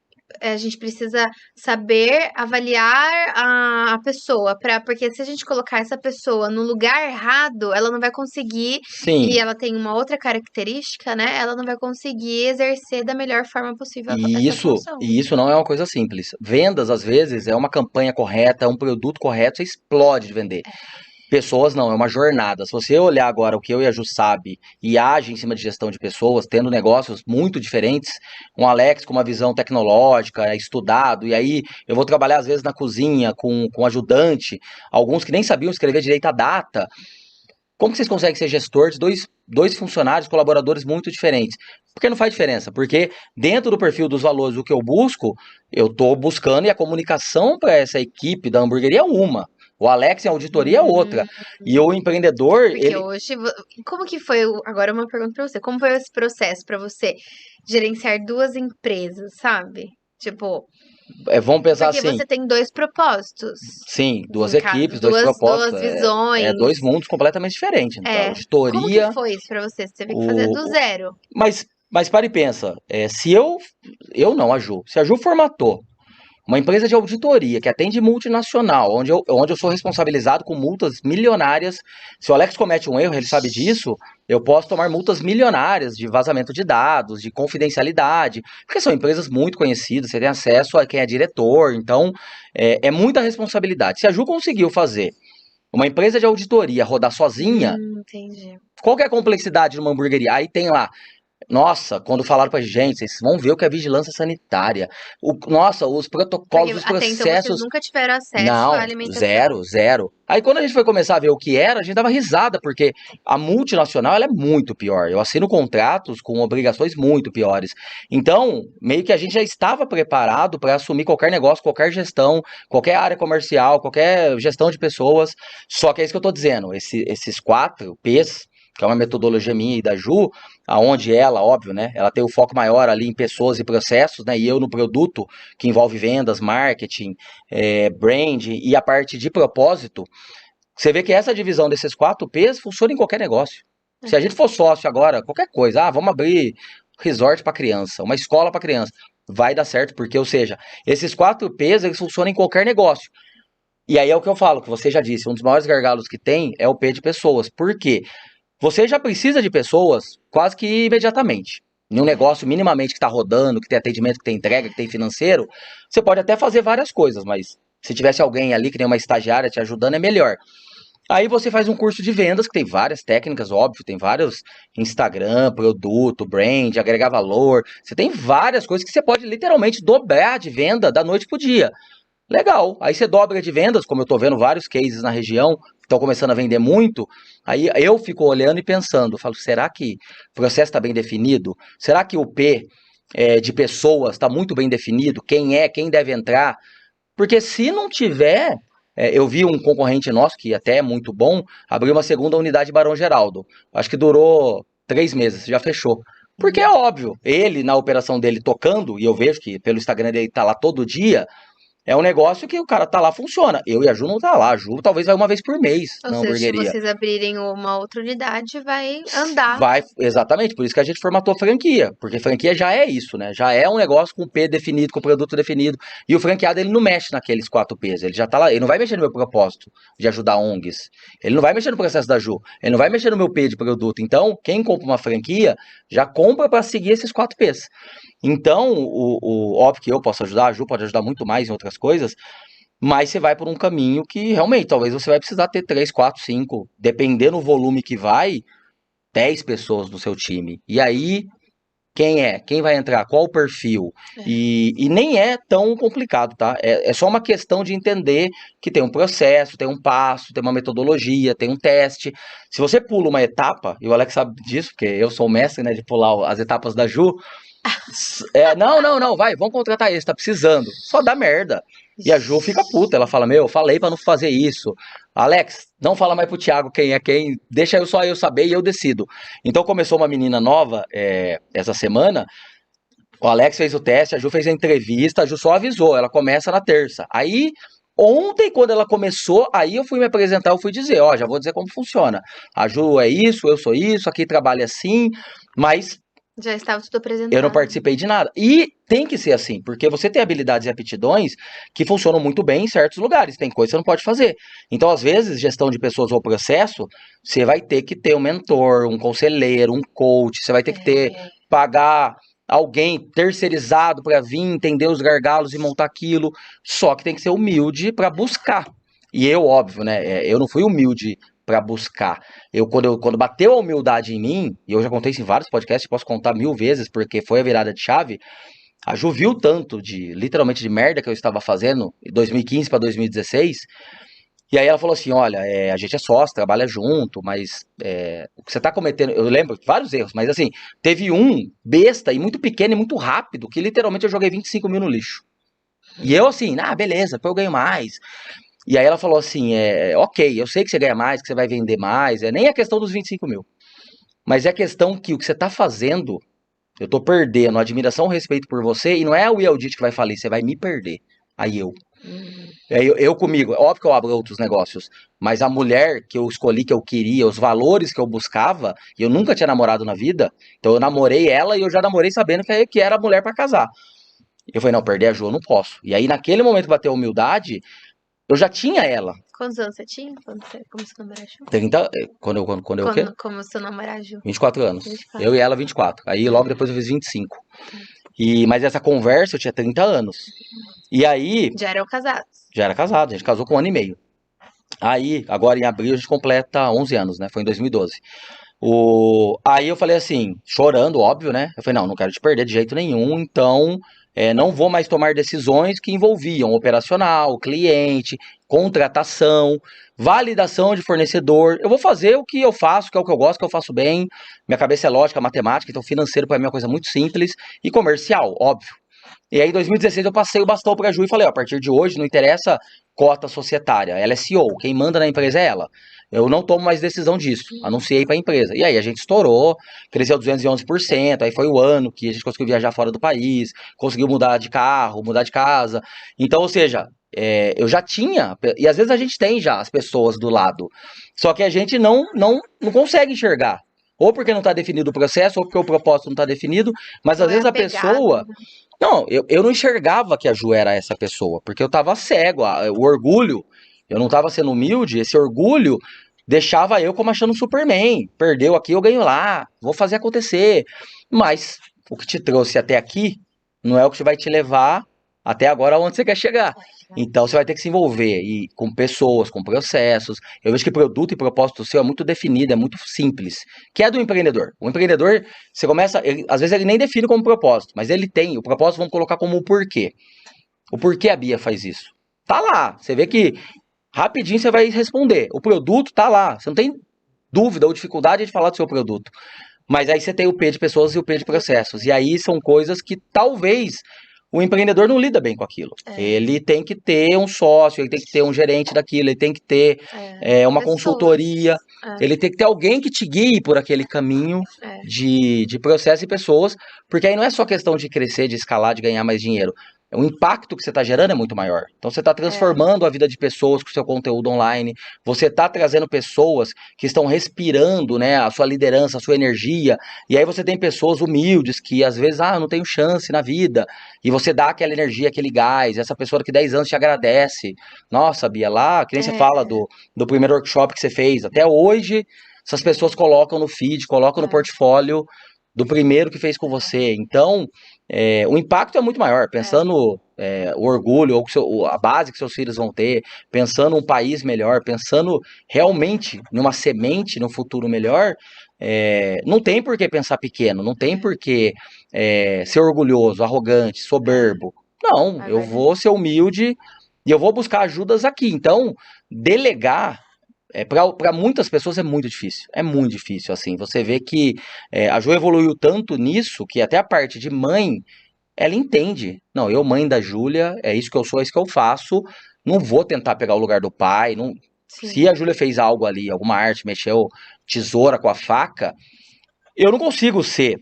a gente precisa saber avaliar a pessoa, porque se a gente colocar essa pessoa no lugar errado, ela não vai conseguir, e Sim, ela tem uma outra característica, né? Ela não vai conseguir exercer da melhor forma possível e essa isso, função. e isso não é uma coisa simples. Vendas, às vezes, é uma campanha correta, é um produto correto, você explode de vender. Pessoas não, é uma jornada. Se você olhar agora o que eu e a Ju sabe e age em cima de gestão de pessoas, tendo negócios muito diferentes, um Alex com uma visão tecnológica, estudado, e aí eu vou trabalhar às vezes na cozinha com ajudante, alguns que nem sabiam escrever direito a data. Como que vocês conseguem ser gestor de dois funcionários, colaboradores muito diferentes? Porque não faz diferença, porque dentro do perfil dos valores do que eu busco, eu estou buscando e a comunicação para essa equipe da hamburgueria é uma. O Alex em auditoria é outra. Hum, E o empreendedor, porque ele. hoje, como que foi, agora uma pergunta pra você, como foi esse processo pra você gerenciar duas empresas, sabe? Tipo, Vamos pensar porque assim, você tem dois propósitos, sim, duas em cada, equipes, dois propósitos, duas é visões. dois mundos completamente diferentes. Então, a É. Como que auditoria, foi isso pra você? Você teve que fazer do o. zero. Mas para e pensa, se eu não, a Ju, se a Ju formatou, Uma empresa de auditoria que atende multinacional, onde eu sou responsabilizado com multas milionárias. Se o Alex comete um erro, ele sabe disso, eu posso tomar multas milionárias de vazamento de dados, de confidencialidade, porque são empresas muito conhecidas, você tem acesso a quem é diretor, então é muita responsabilidade. Se a Ju conseguiu fazer uma empresa de auditoria rodar sozinha, Entendi. qual que é a complexidade de uma hamburgueria? Aí tem lá, nossa, quando falaram pra gente, vocês vão ver o que é vigilância sanitária. Nossa, os protocolos, Porque os até então vocês processos. nunca tiveram acesso à Não, alimentação. zero, zero. Aí quando a gente foi começar a ver o que era, a gente dava risada, porque a multinacional ela é muito pior. Eu assino contratos com obrigações muito piores. Então, meio que a gente já estava preparado para assumir qualquer negócio, qualquer gestão, qualquer área comercial, qualquer gestão de pessoas. Só que é isso que eu tô dizendo, esses 4 P's, que é uma metodologia minha e da Ju, aonde ela, óbvio, né, ela tem o foco maior ali em pessoas e processos, né, e eu no produto, que envolve vendas, marketing, brand e a parte de propósito. Você vê que essa divisão desses 4 P's funciona em qualquer negócio. Se a gente for sócio agora, qualquer coisa, vamos abrir resort para criança, uma escola para criança, vai dar certo, porque, ou seja, esses 4 P's, eles funcionam em qualquer negócio. E aí é o que eu falo, que você já disse, um dos maiores gargalos que tem é o P de pessoas. Por quê? Você já precisa de pessoas quase que imediatamente. Em um negócio minimamente que está rodando, que tem atendimento, que tem entrega, que tem financeiro, você pode até fazer várias coisas, mas se tivesse alguém ali, que nem uma estagiária te ajudando, é melhor. Aí você faz um curso de vendas, que tem várias técnicas, óbvio, tem vários Instagram, produto, brand, agregar valor. Você tem várias coisas que você pode literalmente dobrar de venda da noite pro dia. Legal. Aí você dobra de vendas, como eu tô vendo vários cases na região, que estão começando a vender muito. Aí eu fico olhando e pensando, falo, será que o processo está bem definido? Será que o P de pessoas está muito bem definido? Quem deve entrar? Porque se não tiver, eu vi um concorrente nosso, que até é muito bom, abrir uma segunda unidade Barão Geraldo. Acho que durou 3 meses, já fechou. Porque é óbvio, ele na operação dele tocando, e eu vejo que pelo Instagram dele tá lá todo dia, é um negócio que o cara tá lá, funciona. Eu e a Ju não tá lá. A Ju talvez vai uma vez por mês Ou na seja, se hamburgueria. vocês abrirem uma outra unidade, vai andar. Vai, exatamente, por isso que a gente formatou franquia, porque franquia já é isso, né? Já é um negócio com P definido, com produto definido, e o franqueado ele não mexe naqueles 4 P's, ele já tá lá, ele não vai mexer no meu propósito de ajudar ONGs, ele não vai mexer no processo da Ju, ele não vai mexer no meu P de produto, então quem compra uma franquia já compra para seguir esses 4 P's. Então, óbvio que eu posso ajudar, a Ju pode ajudar muito mais em outras coisas, mas você vai por um caminho que realmente, talvez você vai precisar ter 3, 4, 5, dependendo do volume que vai, 10 pessoas do seu time. E aí, quem é? Quem vai entrar? Qual o perfil? E nem é tão complicado, tá? É só uma questão de entender que tem um processo, tem um passo, tem uma metodologia, tem um teste. Se você pula uma etapa, e o Alex sabe disso, porque eu sou o mestre, né, de pular as etapas da Ju. Não, vai, vamos contratar esse, tá precisando. Só dá merda. E a Ju fica puta, ela fala, meu, eu falei pra não fazer isso. Alex, não fala mais pro Thiago quem é quem, deixa só eu saber e eu decido. Então começou uma menina nova essa semana, o Alex fez o teste, a Ju fez a entrevista, a Ju só avisou, ela começa na terça. Aí, ontem, quando ela começou, aí eu fui me apresentar, eu fui dizer, ó, já vou dizer como funciona. A Ju é isso, eu sou isso, aqui trabalha assim, mas Já estava tudo eu não apresentado. participei de nada. E tem que ser assim, porque você tem habilidades e aptidões que funcionam muito bem em certos lugares. Tem coisa que você não pode fazer. Então, às vezes, gestão de pessoas ou processo, você vai ter que ter um mentor, um conselheiro, um coach, você vai ter que ter, pagar alguém terceirizado para vir entender os gargalos e montar aquilo. Só que tem que ser humilde para buscar. E eu, óbvio, né? Eu não fui humilde para buscar. Quando bateu a humildade em mim, e eu já contei isso em vários podcasts, posso contar 1000 vezes, porque foi a virada de chave, a Ju viu tanto literalmente de merda que eu estava fazendo, em 2015 para 2016, e aí ela falou assim, olha, a gente é sócio, trabalha junto, mas o que você tá cometendo, eu lembro vários erros, mas assim, teve um besta e muito pequeno e muito rápido, que literalmente eu joguei 25 mil no lixo. E eu assim, beleza, depois eu ganho mais. E aí ela falou assim, ok, eu sei que você ganha mais, que você vai vender mais, nem a questão dos 25 mil. Mas é a questão que o que você tá fazendo, eu tô perdendo admiração, respeito por você, e não é o Eldit que vai falir, você vai me perder. Aí eu. Eu comigo, é óbvio que eu abro outros negócios, mas a mulher que eu escolhi, que eu queria, os valores que eu buscava, e eu nunca tinha namorado na vida, então eu namorei ela e eu já namorei sabendo que era a mulher pra casar. Eu falei, não, perder a Ju eu não posso. E aí, naquele momento que bateu a humildade, eu já tinha ela. Quantos anos você tinha quando você começou a namorar a Ju? 30, quando eu o quê? Quando começou a namorar a Ju? 24 anos. 24. Eu e ela, 24. Aí logo depois eu fiz 25. Mas essa conversa eu tinha 30 anos. E aí, Já eram casados. já era casado, a gente casou com 1 ano e meio. Aí, agora em abril, a gente completa 11 anos, né? Foi em 2012. Aí eu falei assim, chorando, óbvio, né? Eu falei, não quero te perder de jeito nenhum, então não vou mais tomar decisões que envolviam operacional, cliente, contratação, validação de fornecedor. Eu vou fazer o que eu faço, que é o que eu gosto, que eu faço bem. Minha cabeça é lógica, matemática, então financeiro para mim é uma coisa muito simples e comercial, óbvio. E aí, em 2016, eu passei o bastão pra Ju e falei, ó, a partir de hoje, não interessa cota societária, ela é CEO, quem manda na empresa é ela. Eu não tomo mais decisão disso, anunciei pra empresa. E aí, a gente estourou, cresceu 211%, aí foi o ano que a gente conseguiu viajar fora do país, conseguiu mudar de carro, mudar de casa. Então, ou seja, eu já tinha, e às vezes a gente tem já as pessoas do lado, só que a gente não consegue enxergar. Ou porque não está definido o processo, ou porque o propósito não está definido, mas às Ou é vezes a apegado, pessoa né? não, eu não enxergava que a Ju era essa pessoa, porque eu tava cego, o orgulho, eu não tava sendo humilde, esse orgulho deixava eu como achando Superman, perdeu aqui, eu ganho lá, vou fazer acontecer. Mas o que te trouxe até aqui não é o que vai te levar até agora onde você quer chegar. Então você vai ter que se envolver com pessoas, com processos. Eu vejo que produto e propósito seu é muito definido, é muito simples, que é do empreendedor. O empreendedor, você começa, às vezes ele nem define como propósito, mas ele tem, o propósito vamos colocar como o porquê. O porquê a Bia faz isso. Tá lá, você vê que rapidinho você vai responder. O produto tá lá, você não tem dúvida ou dificuldade de falar do seu produto. Mas aí você tem o P de pessoas e o P de processos. E aí são coisas que talvez o empreendedor não lida bem com aquilo. Ele tem que ter um sócio, ele tem que ter um gerente daquilo, ele tem que ter uma Pessoas. consultoria, ele tem que ter alguém que te guie por aquele caminho de processo e pessoas, porque aí não é só questão de crescer, de escalar, de ganhar mais dinheiro. O impacto que você está gerando é muito maior. Então você está transformando a vida de pessoas com o seu conteúdo online, você está trazendo pessoas que estão respirando, né, a sua liderança, a sua energia, e aí você tem pessoas humildes que às vezes, eu não tenho chance na vida, e você dá aquela energia, aquele gás, essa pessoa que 10 anos te agradece. Nossa, Bia, lá, que nem você fala do primeiro workshop que você fez, até hoje essas pessoas colocam no feed, colocam no portfólio do primeiro que fez com você. Então, o impacto é muito maior, pensando o orgulho, ou a base que seus filhos vão ter, pensando um país melhor, pensando realmente numa semente, no futuro melhor, não tem por que pensar pequeno, não tem por que ser orgulhoso, arrogante, soberbo. Não, eu vou ser humilde e eu vou buscar ajudas aqui. Então, delegar para muitas pessoas é muito difícil. É muito difícil, assim. Você vê que a Jo evoluiu tanto nisso que até a parte de mãe, ela entende. Não, eu, mãe da Júlia, é isso que eu sou, é isso que eu faço. Não vou tentar pegar o lugar do pai. Não... Se a Júlia fez algo ali, alguma arte, mexeu tesoura com a faca, eu não consigo ser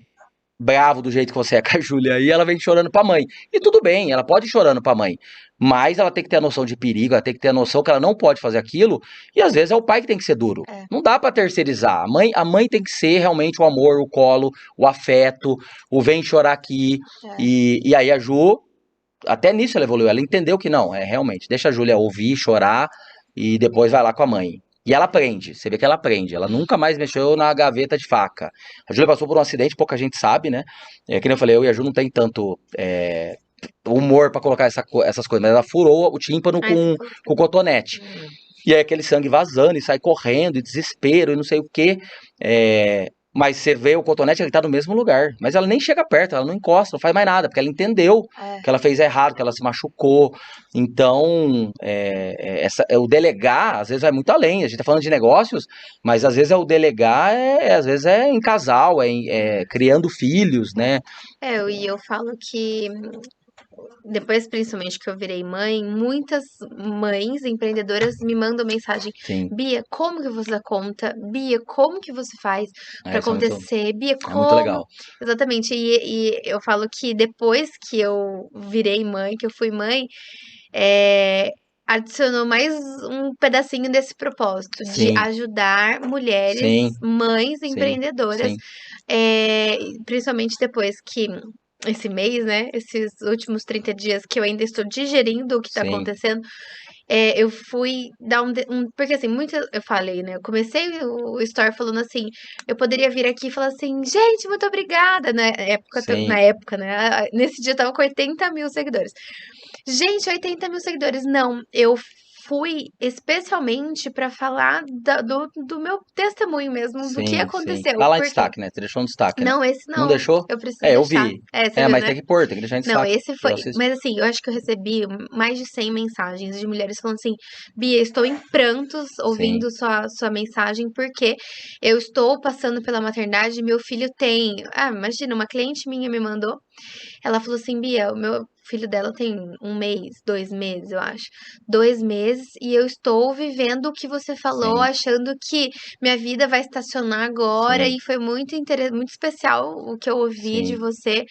bravo do jeito que você é com a Júlia aí, ela vem chorando pra mãe. E tudo bem, ela pode ir chorando pra mãe. Mas ela tem que ter a noção de perigo, ela tem que ter a noção que ela não pode fazer aquilo. E às vezes é o pai que tem que ser duro. Não dá pra terceirizar. A mãe tem que ser realmente o amor, o colo, o afeto, o vem chorar aqui. E aí a Ju, até nisso ela evoluiu. Ela entendeu que não, realmente, deixa a Júlia ouvir, chorar e depois vai lá com a mãe. E ela aprende, você vê que ela aprende. Ela nunca mais mexeu na gaveta de faca. A Júlia passou por um acidente, pouca gente sabe, né? Que nem eu falei, eu e a Ju não tem tanto humor pra colocar essas coisas, mas ela furou o tímpano com cotonete. E aí aquele sangue vazando, e sai correndo, e desespero, e não sei o quê. Mas você vê o cotonete, ele tá no mesmo lugar. Mas ela nem chega perto, ela não encosta, não faz mais nada, porque ela entendeu que ela fez errado, que ela se machucou. Então, o delegar, às vezes, vai muito além. A gente tá falando de negócios, mas às vezes o delegar, às vezes é em casal, criando filhos, né? E eu falo que depois, principalmente que eu virei mãe, muitas mães empreendedoras me mandam mensagem: Sim, Bia, como que você dá conta? Bia, como que você faz pra isso acontecer? Bia, é muito como? legal. Exatamente. E eu falo que depois que eu virei mãe, que eu fui mãe, é, adicionou mais um pedacinho desse propósito de Sim, ajudar mulheres, sim, mães sim, empreendedoras, sim. principalmente depois que esse mês, né? Esses últimos 30 dias que eu ainda estou digerindo o que tá Sim, acontecendo. Eu fui dar porque assim, muito eu falei, né? Eu comecei o story falando assim, eu poderia vir aqui e falar assim, gente, muito obrigada, sim, na época, né? Nesse dia eu tava com 80 mil seguidores. Gente, 80 mil seguidores. Não, eu fui especialmente pra falar do meu testemunho mesmo, do que sim. aconteceu. Tá lá em Por quê? destaque, né? Você deixou um destaque, né? Não, esse Não não. deixou? Eu preciso É, eu deixar. vi. Você É, viu, mas né? tem que pôr, tem que deixar em Não, destaque. esse Eu foi. assisto. Mas assim, eu acho que eu recebi mais de 100 mensagens de mulheres falando assim: Bia, estou em prantos Sim, ouvindo sua mensagem, porque eu estou passando pela maternidade e meu filho tem. Ah, imagina, uma cliente minha me mandou. Ela falou assim: Bia, o meu filho dela tem 1 mês, 2 meses, eu acho. 2 meses e eu estou vivendo o que você falou, sim, achando que minha vida vai estacionar agora. sim, E foi muito especial o que eu ouvi de sim. você,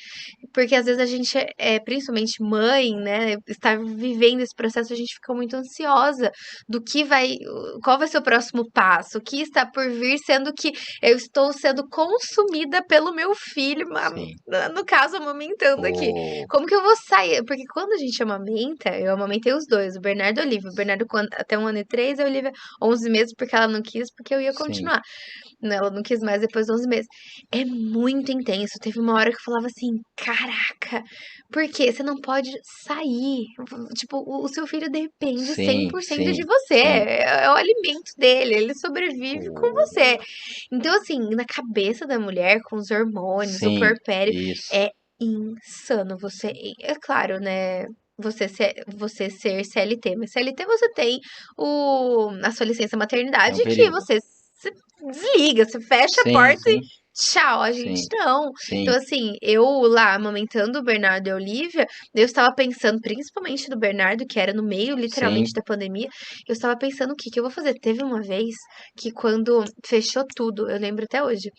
porque às vezes a gente principalmente mãe, né, está vivendo esse processo, a gente fica muito ansiosa do que vai, qual vai ser o próximo passo, o que está por vir, sendo que eu estou sendo consumida pelo meu filho, Sim. no caso, amamentando aqui. O... Como que eu vou sair? Porque quando a gente amamenta, eu amamentei os dois, o Bernardo e a Olivia. O Bernardo até 1 ano e 3, a Olivia 11 meses, porque ela não quis, porque eu ia Sim. continuar. Né, ela não quis mais depois de 11 meses. É muito intenso. Teve uma hora que eu falava assim: caraca, por quê? Você não pode sair. Tipo, o seu filho depende cem Sim, por cento de sim, você. sim. É o alimento dele. Ele sobrevive com O... você. Então, assim, na cabeça da mulher, com os hormônios, o Sim, puerpério, isso. é insano. É claro, né? Você ser CLT, mas CLT você tem a sua licença Tem maternidade um que período. você desliga, você fecha a Sim, porta e sim, tchau, a gente sim, não. Então, sim, assim, eu lá amamentando o Bernardo e a Olivia, eu estava pensando, principalmente do Bernardo, que era no meio, literalmente, sim, da pandemia, eu estava pensando o que que eu vou fazer. Teve uma vez que quando fechou tudo, eu lembro até hoje,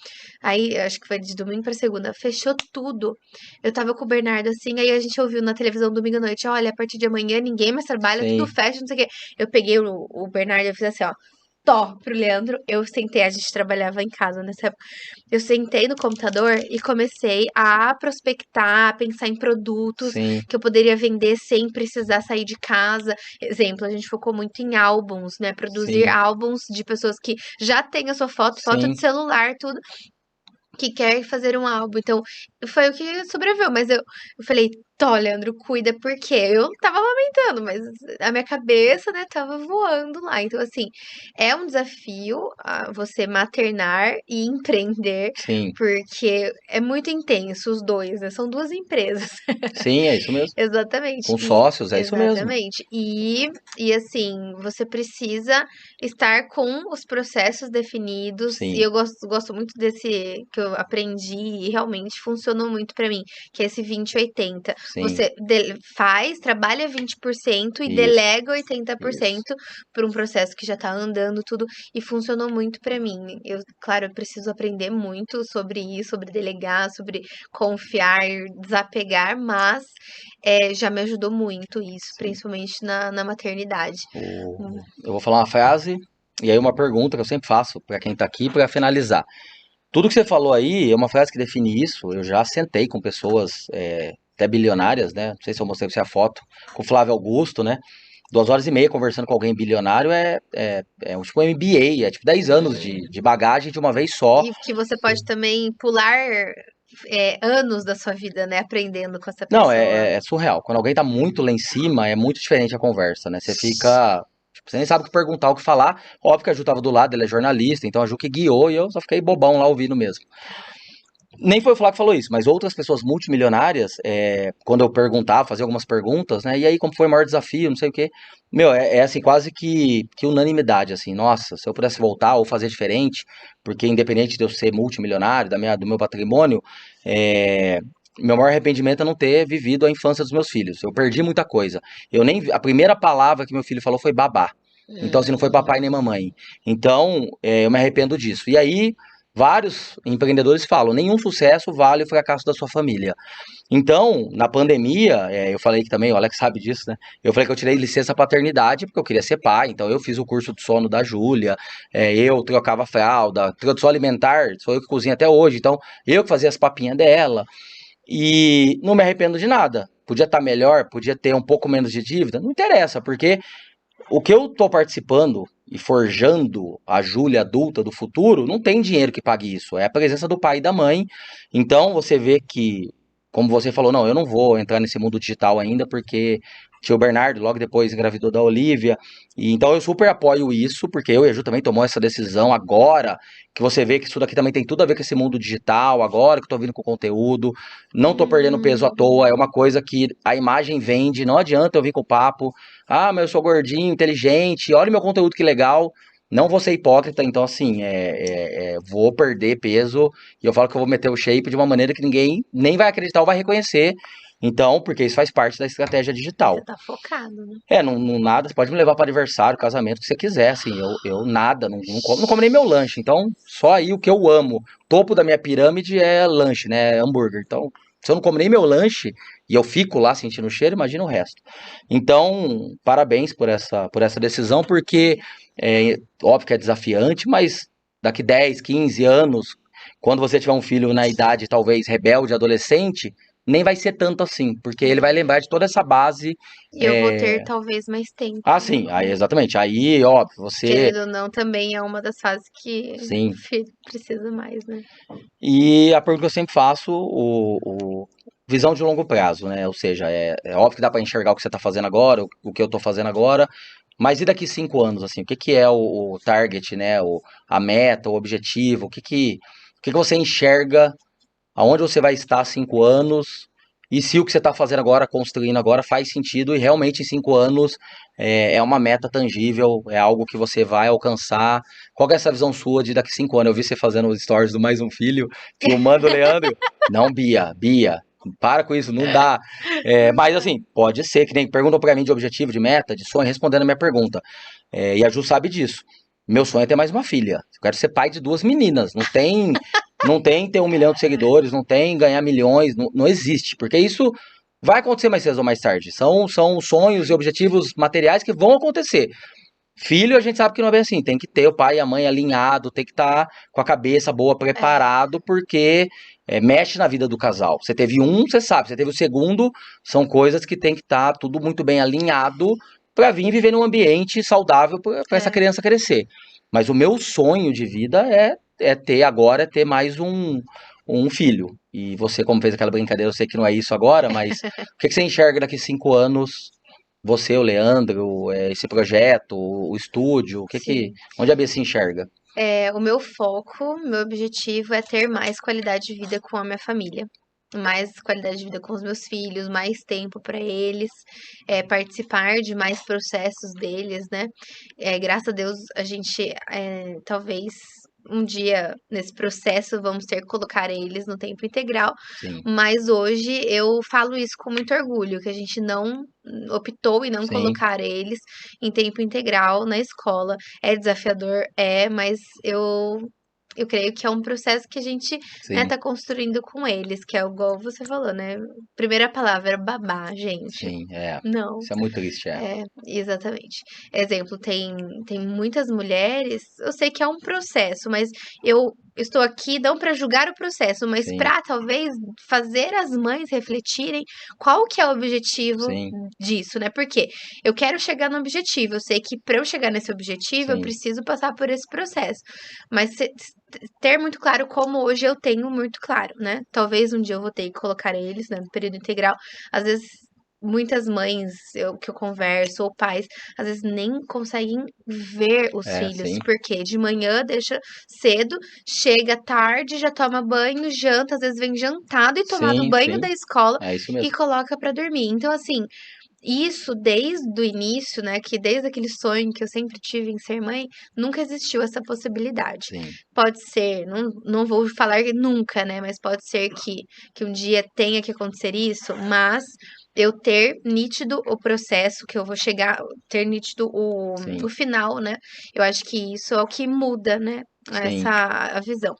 aí acho que foi de domingo para segunda, fechou tudo. Eu tava com o Bernardo assim, aí a gente ouviu na televisão domingo à noite, olha, a partir de amanhã ninguém mais trabalha, tudo sim. fecha, não sei o quê. Eu peguei o Bernardo e eu fiz assim, ó. Tó pro Leandro, eu sentei, a gente trabalhava em casa nessa época. Eu sentei no computador e comecei a prospectar, a pensar em produtos Sim, que eu poderia vender sem precisar sair de casa. Exemplo, a gente focou muito em álbuns, né? Produzir sim, álbuns de pessoas que já têm a sua foto, foto de sim, celular, tudo, que quer fazer um álbum. Então, foi o que sobreviveu. Mas eu falei, Tó, Leandro, cuida, porque eu tava amamentando, mas a minha cabeça, né, tava voando lá. Então, assim, é um desafio você maternar e empreender, sim. porque é muito intenso os dois, né? São duas empresas. Sim, é isso mesmo. Exatamente. Com sócios, é isso mesmo. Exatamente. E assim, você precisa estar com os processos definidos. E Sim, eu gosto muito desse que eu aprendi e realmente funcionou muito pra mim, que é esse 20-80. sim. Você trabalha 20% e Isso, delega 80% isso. por um processo que já tá andando tudo e funcionou muito pra mim. Claro, eu preciso aprender muito sobre isso, sobre delegar, sobre confiar, desapegar, mas já me ajudou muito isso, Sim. principalmente na maternidade. Hum. Eu vou falar uma frase e aí uma pergunta que eu sempre faço pra quem tá aqui pra finalizar. Tudo que você falou aí é uma frase que define isso. Eu já sentei com pessoas até bilionárias, né? Não sei se eu mostrei pra você a foto, com o Flávio Augusto, né? 2 horas e meia conversando com alguém bilionário é tipo um MBA, é tipo 10 anos de bagagem de uma vez só. E que você pode também pular anos da sua vida, né, aprendendo com essa Não, pessoa. é surreal. Quando alguém tá muito lá em cima, é muito diferente a conversa, né? Você fica. Tipo, você nem sabe o que perguntar, o que falar. Óbvio que a Ju tava do lado, ela é jornalista, então a Ju que guiou e eu só fiquei bobão lá ouvindo mesmo. Nem foi o Flávio que falou isso, mas outras pessoas multimilionárias, quando eu perguntava, fazia algumas perguntas, né? E aí, como foi o maior desafio, não sei o quê. Meu, é assim, quase que unanimidade, assim. Nossa, se eu pudesse voltar ou fazer diferente, porque independente de eu ser multimilionário, do meu patrimônio, é, meu maior arrependimento é não ter vivido a infância dos meus filhos. Eu perdi muita coisa. A primeira palavra que meu filho falou foi babá. Então, assim, não foi Hum. papai nem mamãe. Então, eu me arrependo disso. E aí, vários empreendedores falam: nenhum sucesso vale o fracasso da sua família. Então, na pandemia, eu falei que também, o Alex sabe disso, né? Eu falei que eu tirei licença paternidade porque eu queria ser pai. Então, eu fiz o curso de sono da Júlia, eu trocava a fralda, tradução alimentar, sou eu que cozinho até hoje. Então, eu que fazia as papinhas dela. e não me arrependo de nada. Podia estar melhor, podia ter um pouco menos de dívida, não interessa, porque o que eu tô participando e forjando a Júlia adulta do futuro, não tem dinheiro que pague isso. É a presença do pai e da mãe. Então você vê que, como você falou, não, eu não vou entrar nesse mundo digital ainda, porque tio Bernardo logo depois engravidou da Olivia. E então eu super apoio isso, porque eu e a Ju também tomou essa decisão agora, que você vê que isso daqui também tem tudo a ver com esse mundo digital, agora que eu tô vindo com conteúdo. Não tô perdendo peso à toa, é uma coisa que a imagem vende, não adianta eu vir com o papo. Ah, mas eu sou gordinho, inteligente, olha o meu conteúdo que legal. Não vou ser hipócrita, então assim, vou perder peso e eu falo que eu vou meter o shape de uma maneira que ninguém nem vai acreditar ou vai reconhecer. Então, porque isso faz parte da estratégia digital. Você tá focado, né? Não nada, você pode me levar para aniversário, casamento, o que você quiser, assim, eu nada, não como nem meu lanche. Então, só aí o que eu amo. Topo da minha pirâmide é lanche, né? É hambúrguer. Então, se eu não como nem meu lanche e eu fico lá sentindo o cheiro, imagina o resto. Então, parabéns por essa decisão, porque óbvio que é desafiante, mas daqui 10, 15 anos, quando você tiver um filho na idade talvez rebelde, adolescente, nem vai ser tanto assim, porque ele vai É. lembrar de toda essa base. E eu vou ter é, talvez mais tempo, Ah, né? sim, aí exatamente. Aí, óbvio, você. Querendo ou não, também é uma das fases que o Sim. filho precisa mais, né? E a pergunta que eu sempre faço, visão de longo prazo, né? Ou seja, é óbvio que dá para enxergar o que você está fazendo agora, o que eu estou fazendo agora, mas e daqui 5 anos, assim, o que que é o target, né? A meta, o objetivo, o que que você enxerga, aonde você vai estar há 5 anos, e se o que você está fazendo agora, construindo agora, faz sentido e realmente em 5 anos é uma meta tangível, é algo que você vai alcançar. Qual que é essa visão sua de daqui 5 anos? Eu vi você fazendo os stories do Mais um Filho, filmando o Leandro. Não, Bia, para com isso, não dá. Mas assim, pode ser, que nem perguntou pra mim de objetivo, de meta, de sonho, respondendo a minha pergunta. E a Ju sabe disso. Meu sonho é ter mais uma filha. Eu quero ser pai de 2 meninas. Não tem ter 1 milhão de seguidores, não tem ganhar milhões, não existe, porque isso vai acontecer mais cedo ou mais tarde. São sonhos e objetivos materiais que vão acontecer. Filho, a gente sabe que não é bem assim. Tem que ter o pai e a mãe alinhado, tem que estar com a cabeça boa, É, preparado, porque mexe na vida do casal. Você teve um, você sabe. Você teve o segundo, são coisas que tem que estar tudo muito bem alinhado para vir viver num ambiente saudável para essa é. criança crescer. Mas o meu sonho de vida é ter mais um filho. E você, como fez aquela brincadeira, eu sei que não é isso agora, mas o que você enxerga daqui 5 anos? Você, o Leandro, esse projeto, o estúdio, Sim. onde a Bia se enxerga? O meu foco, meu objetivo é ter mais qualidade de vida com a minha família. Mais qualidade de vida com os meus filhos, mais tempo para eles, participar de mais processos deles, né? Graças a Deus, a gente talvez um dia nesse processo vamos ter que colocar eles no tempo integral, Sim, mas hoje eu falo isso com muito orgulho, que a gente não optou em não sim, colocar eles em tempo integral na escola. É desafiador, mas eu creio que é um processo que a gente, né, sim, tá construindo com eles, que é igual você falou, né? Primeira palavra, babá, gente. sim, Não. isso é muito triste, Exatamente. Exemplo, tem muitas mulheres, eu sei que é um processo, mas eu estou aqui não para julgar o processo, mas sim, para talvez fazer as mães refletirem qual que é o objetivo sim, disso, né? Porque eu quero chegar no objetivo, eu sei que para eu chegar nesse objetivo eu sim, preciso passar por esse processo, mas ter muito claro como hoje eu tenho muito claro, né? Talvez um dia eu vou ter que colocar eles, né, no período integral. Às vezes muitas mães que eu converso, ou pais, às vezes nem conseguem ver os filhos, sim, porque de manhã deixa cedo, chega tarde, já toma banho, janta, às vezes vem jantado e tomado sim, banho sim, da escola é isso e mesmo, coloca para dormir. Então, assim, isso desde o início, né, que desde aquele sonho que eu sempre tive em ser mãe, nunca existiu essa possibilidade. sim, Pode ser, não vou falar nunca, né, mas pode ser que um dia tenha que acontecer isso, mas eu ter nítido o processo que eu vou chegar, ter nítido o sim, final, né, eu acho que isso é o que muda, né, essa sim, a visão.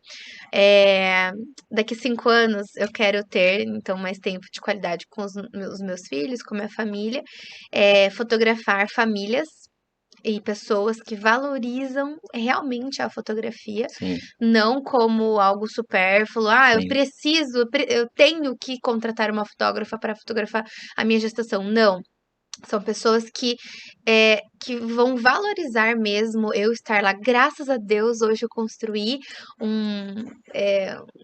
É, daqui 5 anos eu quero ter, então, mais tempo de qualidade com os meus filhos, com a minha família, fotografar famílias, e pessoas que valorizam realmente a fotografia, Sim, não como algo supérfluo. Ah, eu sim, preciso, eu tenho que contratar uma fotógrafa para fotografar a minha gestação. Não. São pessoas que vão valorizar mesmo eu estar lá. Graças a Deus, hoje eu construí um,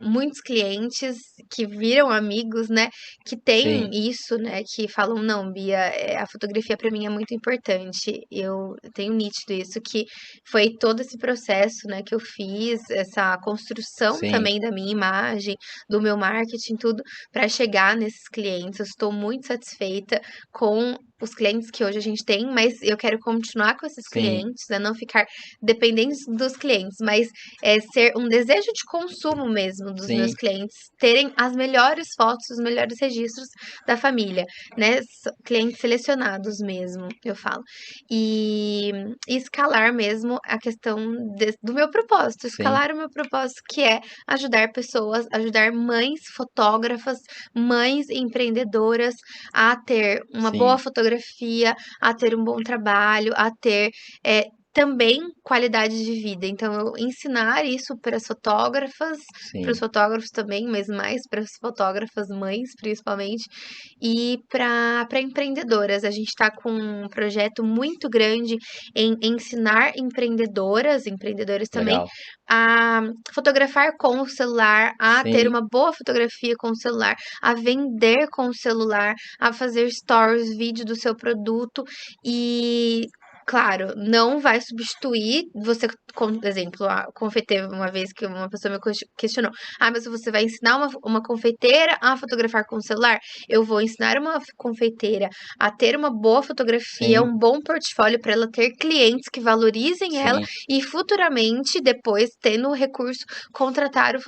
muitos clientes que viram amigos, né? Que têm sim, isso, né? Que falam, não, Bia, a fotografia para mim é muito importante. Eu tenho nítido isso, que foi todo esse processo, né? Que eu fiz, essa construção sim, também da minha imagem, do meu marketing, tudo, para chegar nesses clientes. Eu estou muito satisfeita com os clientes que hoje a gente tem, mas eu quero continuar com esses sim, clientes, né? Não ficar dependente dos clientes, mas ser um desejo de consumo mesmo dos meus sim, clientes terem as melhores fotos, os melhores registros da família, né? Clientes selecionados mesmo, eu falo. E, e escalar mesmo a questão do meu propósito, sim, escalar o meu propósito, que é ajudar pessoas, ajudar mães fotógrafas, mães empreendedoras a ter uma boa sim, fotografia, a ter um bom trabalho, a ter também qualidade de vida. Então, eu ensinar isso para as fotógrafas, para os sim, fotógrafos também, mas mais para as fotógrafas mães, principalmente, e para empreendedoras. A gente está com um projeto muito grande em ensinar empreendedoras, empreendedores também, legal. a fotografar com o celular, a ter Sim, uma boa fotografia com o celular, a vender com o celular, a fazer stories, vídeo do seu produto e claro, não vai substituir você, por exemplo, a confeiteira, uma vez que uma pessoa me questionou, ah, mas você vai ensinar uma confeiteira a fotografar com o celular? Eu vou ensinar uma confeiteira a ter uma boa fotografia, sim, um bom portfólio para ela ter clientes que valorizem ela sim, e futuramente, depois, tendo o recurso, contratar um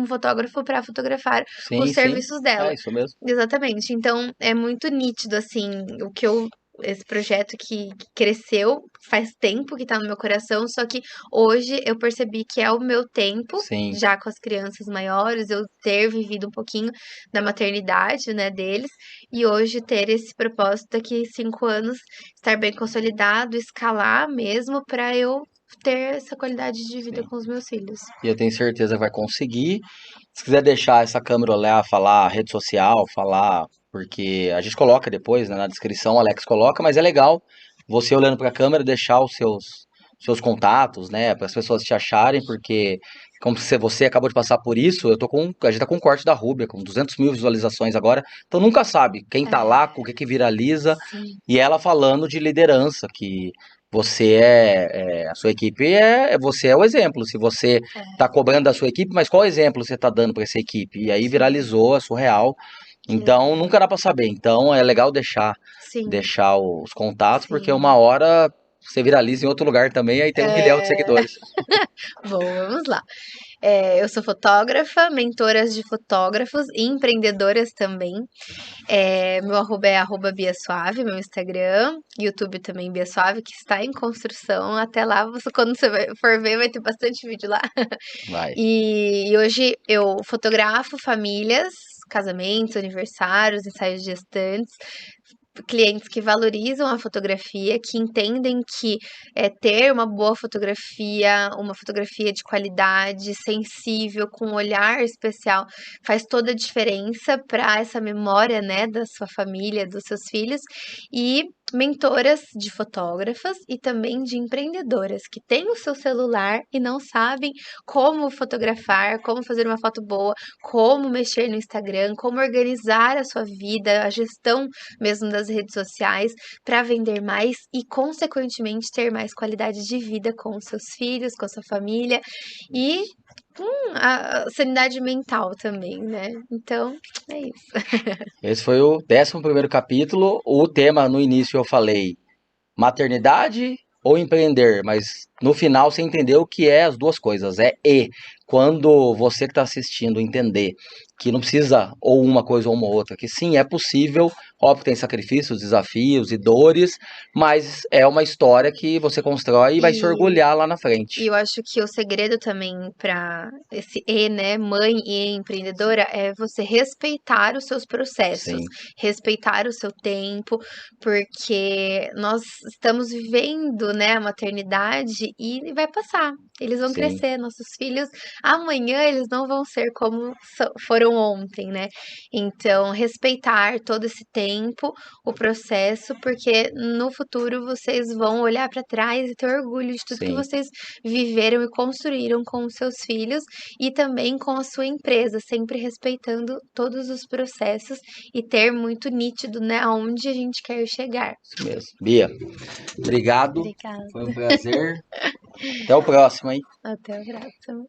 fotógrafo para fotografar os sim, sim. serviços É dela. isso mesmo. Exatamente. Então, é muito nítido, assim, o que eu. Esse projeto que cresceu faz tempo que tá no meu coração, só que hoje eu percebi que é o meu tempo, Sim, já com as crianças maiores, eu ter vivido um pouquinho da maternidade, né, deles, e hoje ter esse propósito daqui 5 anos, estar bem consolidado, escalar mesmo, para eu ter essa qualidade de vida sim. com os meus filhos. E eu tenho certeza que vai conseguir. Se quiser deixar essa câmera lá, falar rede social, falar, porque a gente coloca depois, né, na descrição, o Alex coloca, mas é legal você olhando para a câmera deixar os seus contatos, né, para as pessoas te acharem, porque como você acabou de passar por isso, a gente tá com um corte da Rúbia, com 200 mil visualizações agora, então nunca sabe quem tá lá, É, com o que que viraliza, sim. e ela falando de liderança, que você a sua equipe você é o exemplo. Se você É, tá cobrando da sua equipe, mas qual exemplo você tá dando para essa equipe? E aí sim, viralizou, é surreal. que Então legal. nunca dá para saber. Então é legal Sim, deixar os contatos, porque uma sim. hora você viraliza em outro lugar também, aí tem 1 milhão de É, seguidores. bom, vamos lá. Eu sou fotógrafa, mentoras de fotógrafos e empreendedoras também. Meu arroba é arroba Bia Suave, meu Instagram. YouTube também Bia Suave, que está em construção. Até lá, quando você for ver, vai ter bastante vídeo lá. Vai. E hoje eu fotografo famílias, casamentos, aniversários, ensaios de gestantes, clientes que valorizam a fotografia, que entendem que ter uma fotografia de qualidade, sensível, com um olhar especial, faz toda a diferença para essa memória, né, da sua família, dos seus filhos, e mentoras de fotógrafas e também de empreendedoras que têm o seu celular e não sabem como fotografar, como fazer uma foto boa, como mexer no Instagram, como organizar a sua vida, a gestão mesmo das redes sociais, para vender mais e, consequentemente, ter mais qualidade de vida com os seus filhos, com a sua família e com a sanidade mental também, né? Então, é isso. Esse foi o 11º capítulo. O tema no início eu falei maternidade ou empreender, mas no final você entendeu que é as duas coisas, é e. Quando você que está assistindo entender que não precisa ou uma coisa ou uma outra, que sim, é possível, óbvio que tem sacrifícios, desafios e dores, mas é uma história que você constrói e vai se E orgulhar lá na E frente. eu acho que o segredo também para esse né, mãe e empreendedora é você respeitar os seus processos, Sim, respeitar o seu tempo, porque nós estamos vivendo, né, a maternidade e vai passar. Eles vão sim, crescer, nossos filhos, amanhã eles não vão ser como foram ontem, né? Então, respeitar todo esse tempo, o processo, porque no futuro vocês vão olhar para trás e ter orgulho de tudo que sim. vocês viveram e construíram com os seus filhos e também com a sua empresa, sempre respeitando todos os processos e ter muito nítido, né, aonde a gente quer chegar. Isso mesmo. Bia, obrigado. Obrigada. Foi um prazer. Até o próximo, hein? Até a próxima.